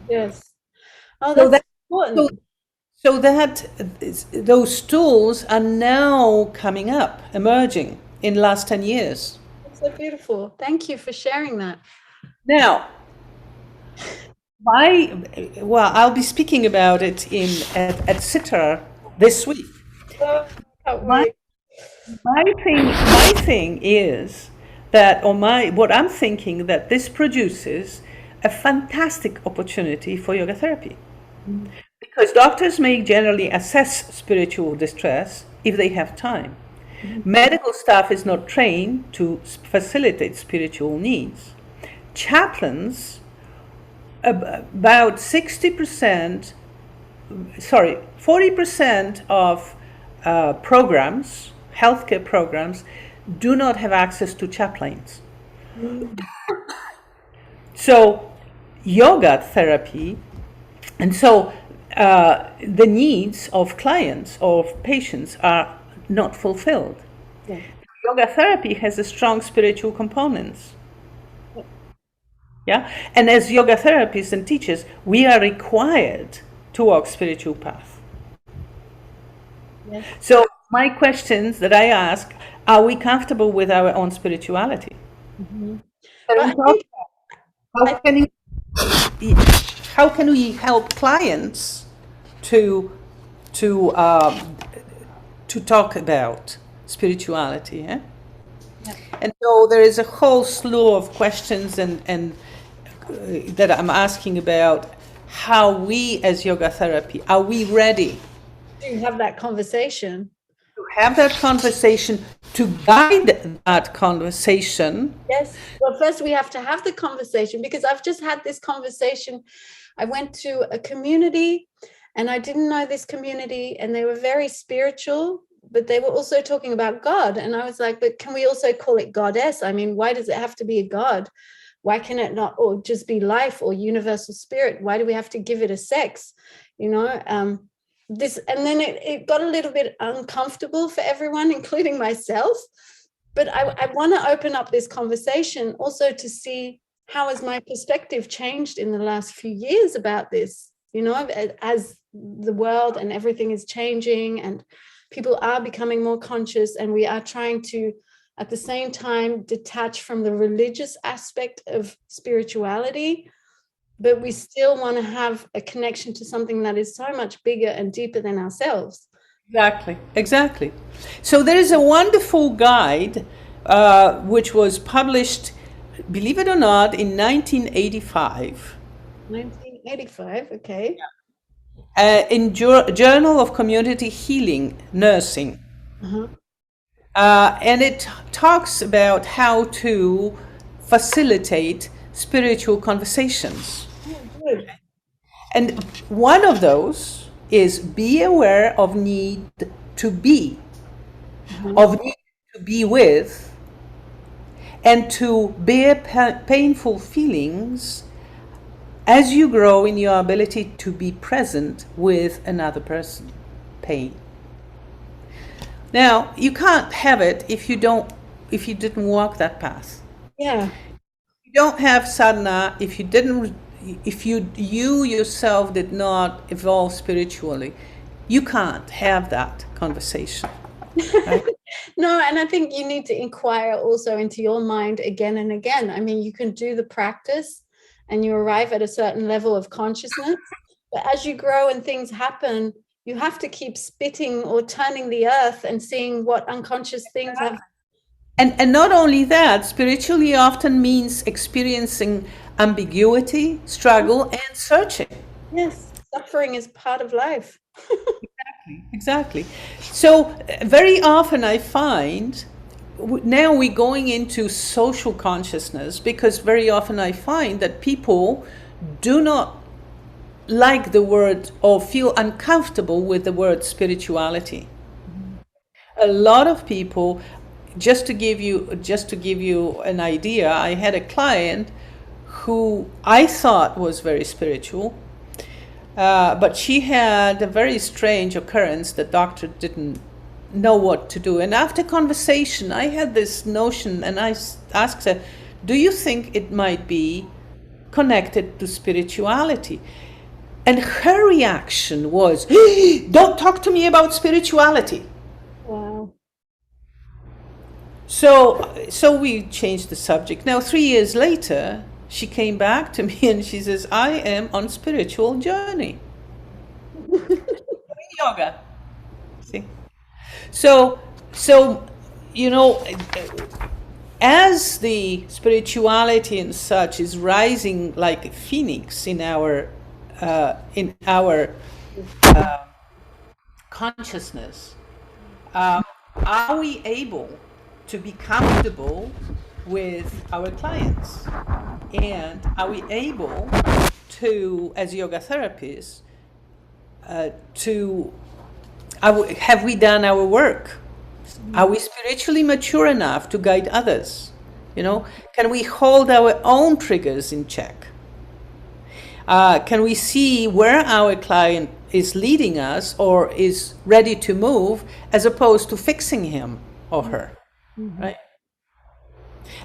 Yes. Oh, that's important. So that those tools are now coming up, emerging in the last 10 years. That's so beautiful. Thank you for sharing that. Now, I'll be speaking about it at CITRA this week. My thing is that, what I'm thinking, that this produces a fantastic opportunity for yoga therapy. Because doctors may generally assess spiritual distress if they have time. Medical staff is not trained to facilitate spiritual needs. Chaplains, about 40% of programs, healthcare programs, do not have access to chaplains. So yoga therapy, and so the needs of clients or of patients are not fulfilled. Yeah. Yoga therapy has a strong spiritual components. Yeah, and as yoga therapists and teachers, we are required to walk spiritual path. Yes. So my questions that I ask: are we comfortable with our own spirituality? How can we help clients to talk about spirituality? Eh? Yeah. And so there is a whole slew of questions and that I'm asking about how we as yoga therapy, are we ready to have that conversation? To have that conversation, to guide that conversation. Yes. Well, first we have to have the conversation, because I've just had this conversation. I went to a community and I didn't know this community, and they were very spiritual, but they were also talking about God. And I was like, but can we also call it goddess? I mean, why does it have to be a god? Why can it not or just be life or universal spirit? Why do we have to give it a sex? You know, this, and then it got a little bit uncomfortable for everyone, including myself. But I want to open up this conversation also to see how has my perspective changed in the last few years about this, you know, as the world and everything is changing and people are becoming more conscious, and we are trying to, at the same time, detach from the religious aspect of spirituality, but we still want to have a connection to something that is so much bigger and deeper than ourselves. Exactly. So there is a wonderful guide which was published, believe it or not, in 1985. 1985, okay. In Journal of Community Healing Nursing. Uh-huh. And it talks about how to facilitate spiritual conversations. Oh, good. And one of those is be aware of need to be, of need to be with, and to bear painful feelings as you grow in your ability to be present with another person. Pain. Now, you can't have it if you didn't walk that path. Yeah. You don't have sadhana if you yourself did not evolve spiritually. You can't have that conversation. Right? No, and I think you need to inquire also into your mind again and again. I mean, you can do the practice and you arrive at a certain level of consciousness, but as you grow and things happen, you have to keep spitting or turning the earth and seeing what unconscious things have. And not only that, spiritually often means experiencing ambiguity, struggle, and searching. Yes, suffering is part of life. Exactly. So very often I find, now we're going into social consciousness, because very often I find that people do not like the word or feel uncomfortable with the word spirituality. A lot of people, just to give you an idea, I had a client who I thought was very spiritual, but she had a very strange occurrence. The doctor didn't know what to do, and after conversation I had this notion, and I asked her, do you think it might be connected to spirituality? And her reaction was, don't talk to me about spirituality. Wow. So we changed the subject. Now 3 years later, she came back to me and she says, I am on spiritual journey. Yoga. See? So as the spirituality and such is rising like a phoenix in our consciousness, are we able to be comfortable with our clients? And are we able to, as yoga therapists, have we done our work? Are we spiritually mature enough to guide others? Can we hold our own triggers in check? Can we see where our client is leading us or is ready to move, as opposed to fixing him or her, right?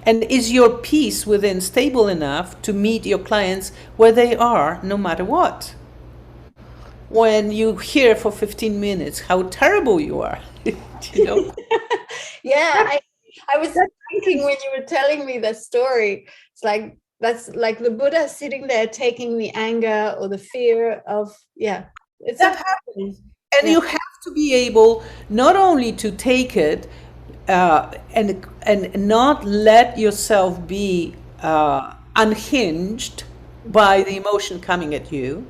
And is your peace within stable enough to meet your clients where they are, no matter what? When you hear for 15 minutes how terrible you are, Yeah, I was thinking when you were telling me that story, it's like, that's like the Buddha sitting there taking the anger or the fear of, it's that happens. And you have to be able not only to take it and not let yourself be unhinged by the emotion coming at you,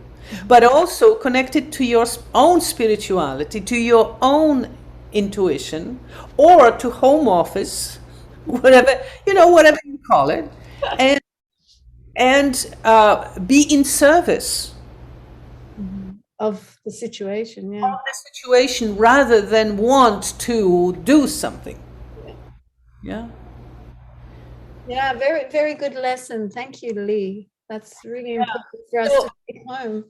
but also connected to your own spirituality, to your own intuition, or to home office, whatever you call it, and be in service of the situation, of the situation, rather than want to do something. Yeah, very, very good lesson. Thank you, Lee. That's really important for us to take home.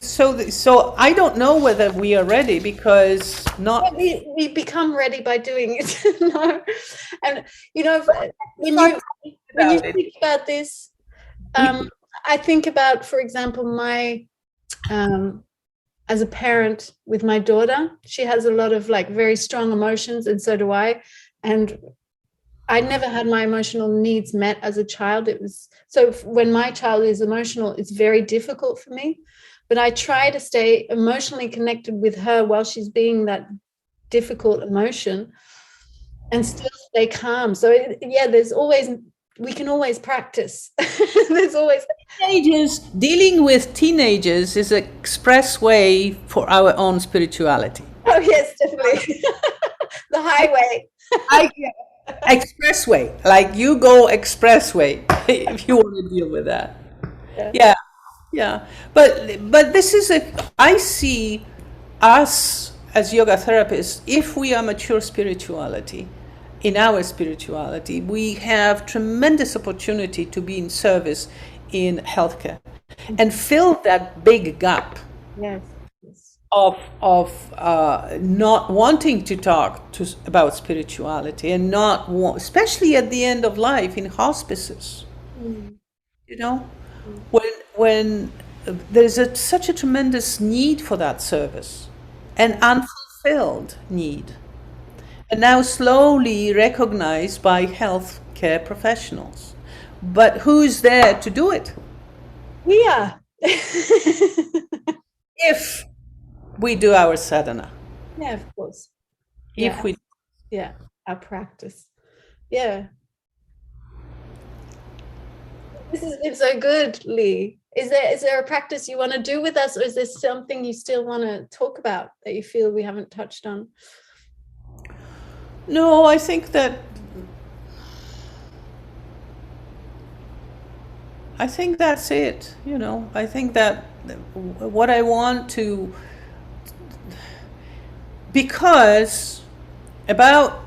So I don't know whether we are ready, because we become ready by doing it. No, and when you think about this, I think about, for example, my as a parent with my daughter. She has a lot of very strong emotions, and so do I. And I never had my emotional needs met as a child. So when my child is emotional, it's very difficult for me. But I try to stay emotionally connected with her while she's being that difficult emotion, and still stay calm. So we can always practice. There's always dealing with teenagers is an express way for our own spirituality. Oh yes, definitely. The highway. Expressway, like you go expressway if you want to deal with that. Yeah. Yeah, but this is I see us as yoga therapists, if we are mature spirituality, in our spirituality, we have tremendous opportunity to be in service in healthcare and fill that big gap Yes. Yes. of not wanting to talk about spirituality and not especially at the end of life in hospices. You know, when there's such a tremendous need for that service, an unfulfilled need, and now slowly recognized by healthcare professionals. But who's there to do it? We are. If we do our sadhana. Yeah, of course. If we our practice. Yeah. This has been so good, Lee. Is there a practice you want to do with us, or is there something you still want to talk about that you feel we haven't touched on? No, I think that's it. I think that what I want to, because about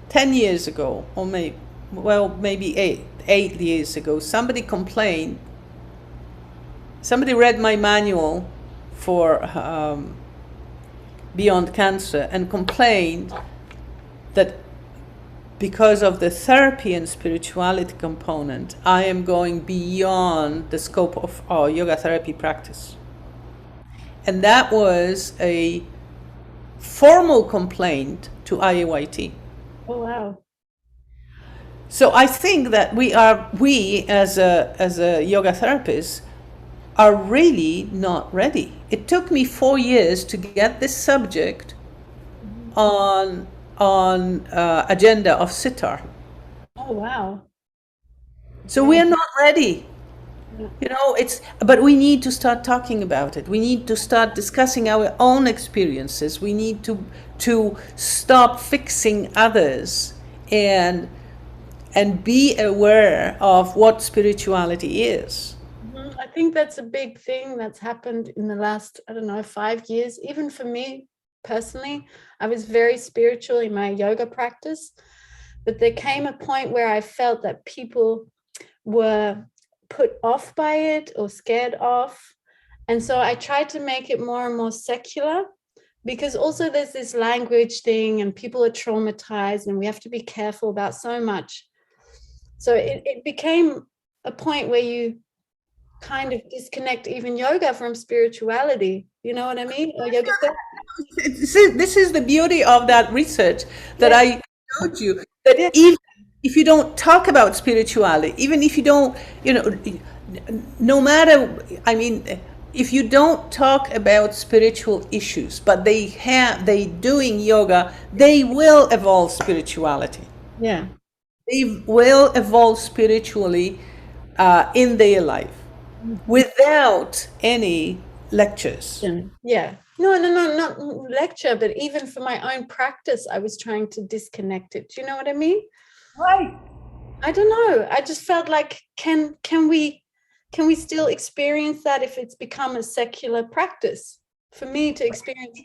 10 years ago, or maybe eight years ago, somebody read my manual for Beyond Cancer and complained that because of the therapy and spirituality component, I am going beyond the scope of our yoga therapy practice. And that was a formal complaint to C-IAYT. Oh, wow. So I think that we as a yoga therapist are really not ready. It took me 4 years to get this subject on agenda of sitar. Oh, wow. So we are not ready. But we need to start talking about it. We need to start discussing our own experiences. We need to stop fixing others and be aware of what spirituality is. I think that's a big thing that's happened in the last, 5 years. Even for me personally, I was very spiritual in my yoga practice, but there came a point where I felt that people were put off by it or scared off. And so I tried to make it more and more secular, because also there's this language thing and people are traumatized and we have to be careful about so much. So it became a point where you kind of disconnect even yoga from spirituality. You know what I mean? Or yoga therapy. This is the beauty of that research that I showed you, that even if you don't talk about spirituality, even if you don't, no matter, if you don't talk about spiritual issues, but they doing yoga, they will evolve spirituality. Yeah. They will evolve spiritually in their life without any lectures. Yeah. No, not lecture, but even for my own practice, I was trying to disconnect it. Do you know what I mean? Right. I don't know. I just felt like, can we still experience that if it's become a secular practice? For me to experience.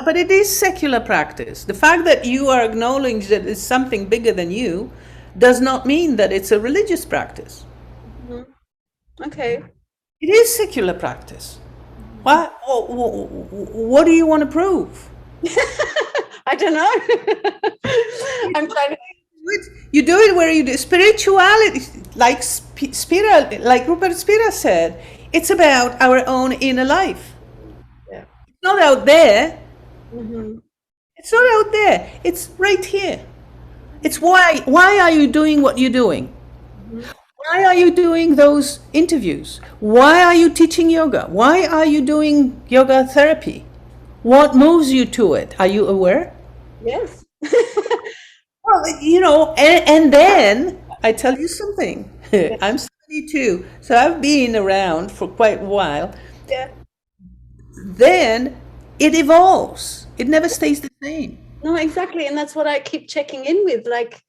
But it is secular practice. The fact that you are acknowledging that it's something bigger than you does not mean that it's a religious practice. Mm-hmm. Okay. It is secular practice. What do you want to prove? I don't know. I'm trying to. You do it where you do spirituality, like Spira, like Rupert Spira said. It's about our own inner life. Yeah. It's not out there. Mm-hmm. It's not out there. It's right here. It's why are you doing what you're doing? Mm-hmm. Why are you doing those interviews? Why are you teaching yoga? Why are you doing yoga therapy? What moves you to it? Are you aware? Yes. Well, and then I tell you something. Yeah. I'm 72, so I've been around for quite a while. Yeah. Then it evolves. It never stays the same. No, exactly. And that's what I keep checking in with. Like,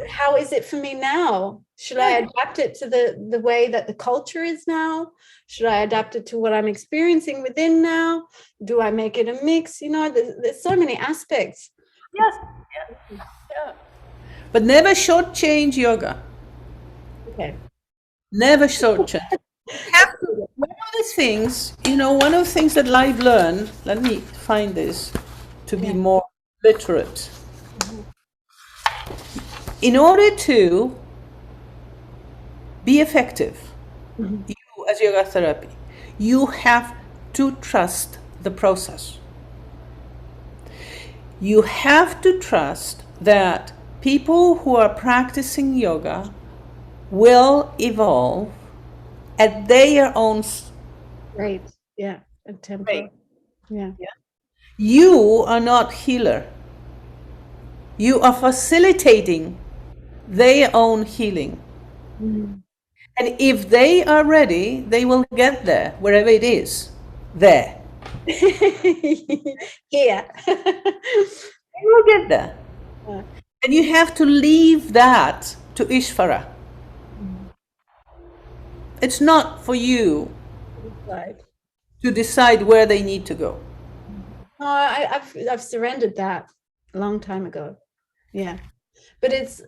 how is it for me now? Should I adapt it to the way that the culture is now? Should I adapt it to what I'm experiencing within now? Do I make it a mix? There's so many aspects. Yes. Yeah. But never shortchange yoga. Okay. Never shortchange. One of the things, one of the things that I've learned, let me find this to be more literate. In order to be effective, you as yoga therapy, you have to trust the process. You have to trust that people who are practicing yoga will evolve at their own rate. Yeah, and tempo. Rate. Yeah. You are not healer. You are facilitating their own healing. And if they are ready, they will get there, wherever it is. There. Yeah. They will get there. And you have to leave that to Ishvara. It's not for you to decide where they need to go. No, I've surrendered that a long time ago. Yeah. But it's,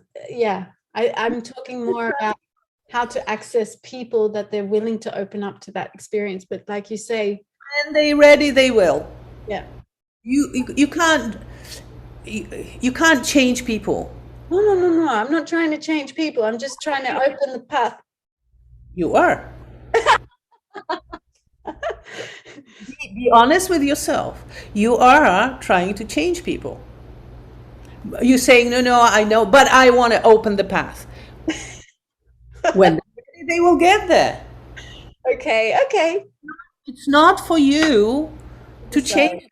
I'm talking more about how to access people that they're willing to open up to that experience. But like you say, when they're ready, they will. Yeah. You can't change people. No. I'm not trying to change people. I'm just trying to open the path. You are. Be honest with yourself. You are trying to change people. You're saying, no, I know, but I want to open the path. When they will get there. Okay. It's not for you to change.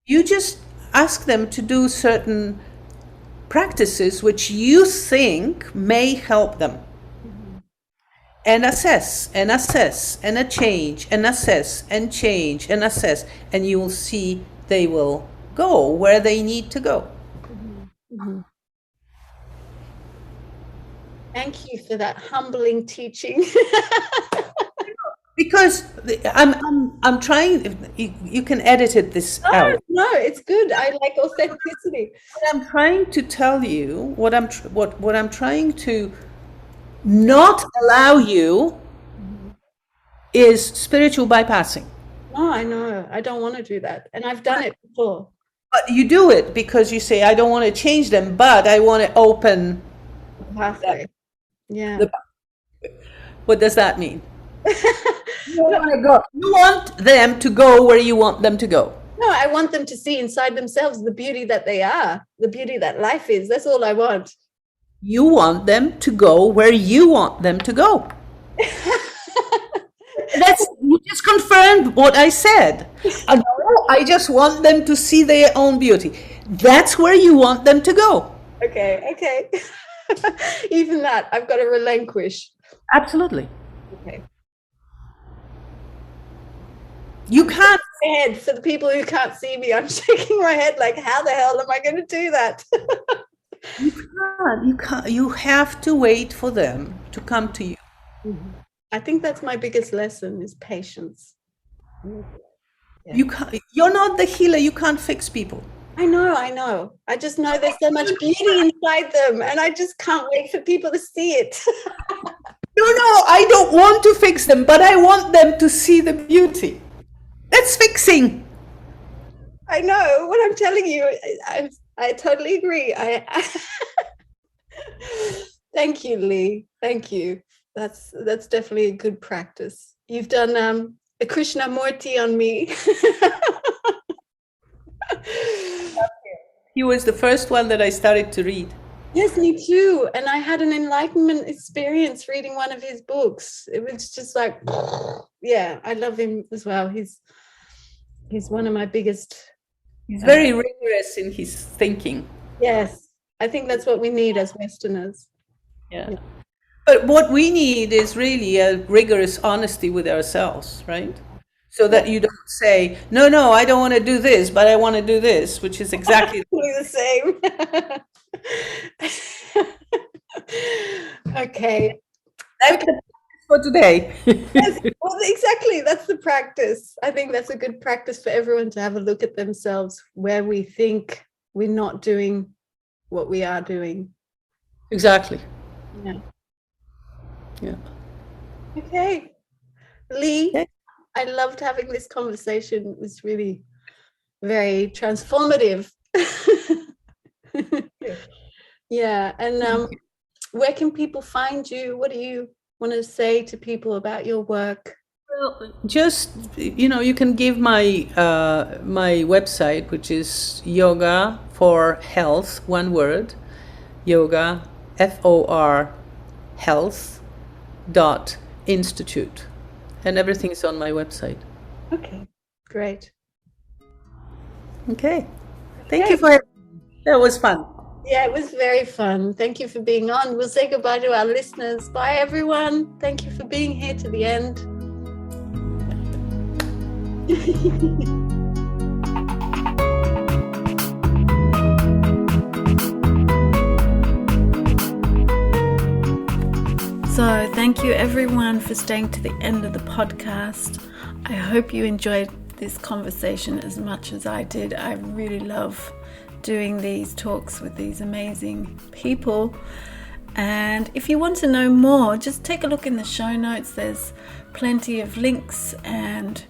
You just ask them to do certain practices which you think may help them. And assess, and a change, and assess, and change, and assess. And you will see they will go where they need to go. Thank you for that humbling teaching. Because I'm trying. You can edit this out. No, it's good. I like authenticity. What I'm trying to tell you, what I'm trying to not allow you is spiritual bypassing. No, I know. I don't want to do that, and I've done it before. But you do it because you say, I don't want to change them, but I want to open the pathway. Yeah. What does that mean? You want them to go where you want them to go. No, I want them to see inside themselves the beauty that they are, the beauty that life is. That's all I want. You want them to go where you want them to go. You just confirmed what I said. I just want them to see their own beauty. That's where you want them to go. Okay. Even that, I've got to relinquish. Absolutely. Okay. You can't. For the people who can't see me, I'm shaking my head like, how the hell am I going to do that? You can't. You have to wait for them to come to you. I think that's my biggest lesson is patience. Yeah. You can't. You're not the healer. You can't fix people. I know. I just know there's so much beauty inside them, and I just can't wait for people to see it. No, I don't want to fix them, but I want them to see the beauty. That's fixing. I know what I'm telling you. I totally agree. Thank you, Lee. Thank you. That's definitely a good practice. You've done a Krishnamurti on me. He was the first one that I started to read. Yes, me too. And I had an enlightenment experience reading one of his books. It was just like, yeah, I love him as well. He's one of my biggest. He's very rigorous in his thinking. Yes, I think that's what we need as Westerners. Yeah. But what we need is really a rigorous honesty with ourselves, right? So that you don't say, no, I don't want to do this, but I want to do this, which is exactly the same. Okay. That's the practice for today. Well, exactly. That's the practice. I think that's a good practice for everyone to have a look at themselves where we think we're not doing what we are doing. Exactly. Yeah. Yeah. Okay. Lee, Okay. I loved having this conversation. It was really very transformative. Yeah. And where can people find you? What do you want to say to people about your work? Well, just, you can give my my website, which is Yoga for Health, one word, yoga, FOR, health.institute. And everything's on my website. Okay, great. Okay. Thank you for having me. That was fun. Yeah, it was very fun. Thank you for being on. We'll say goodbye to our listeners. Bye, everyone. Thank you for being here to the end. So thank you everyone for staying to the end of the podcast. I hope you enjoyed this conversation as much as I did. I really love doing these talks with these amazing people. And if you want to know more, just take a look in the show notes. There's plenty of links and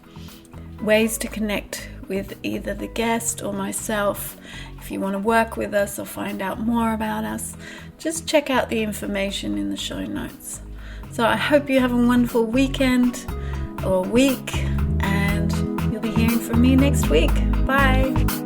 ways to connect with either the guest or myself. If you want to work with us or find out more about us, just check out the information in the show notes. So I hope you have a wonderful weekend or week, and you'll be hearing from me next week. Bye.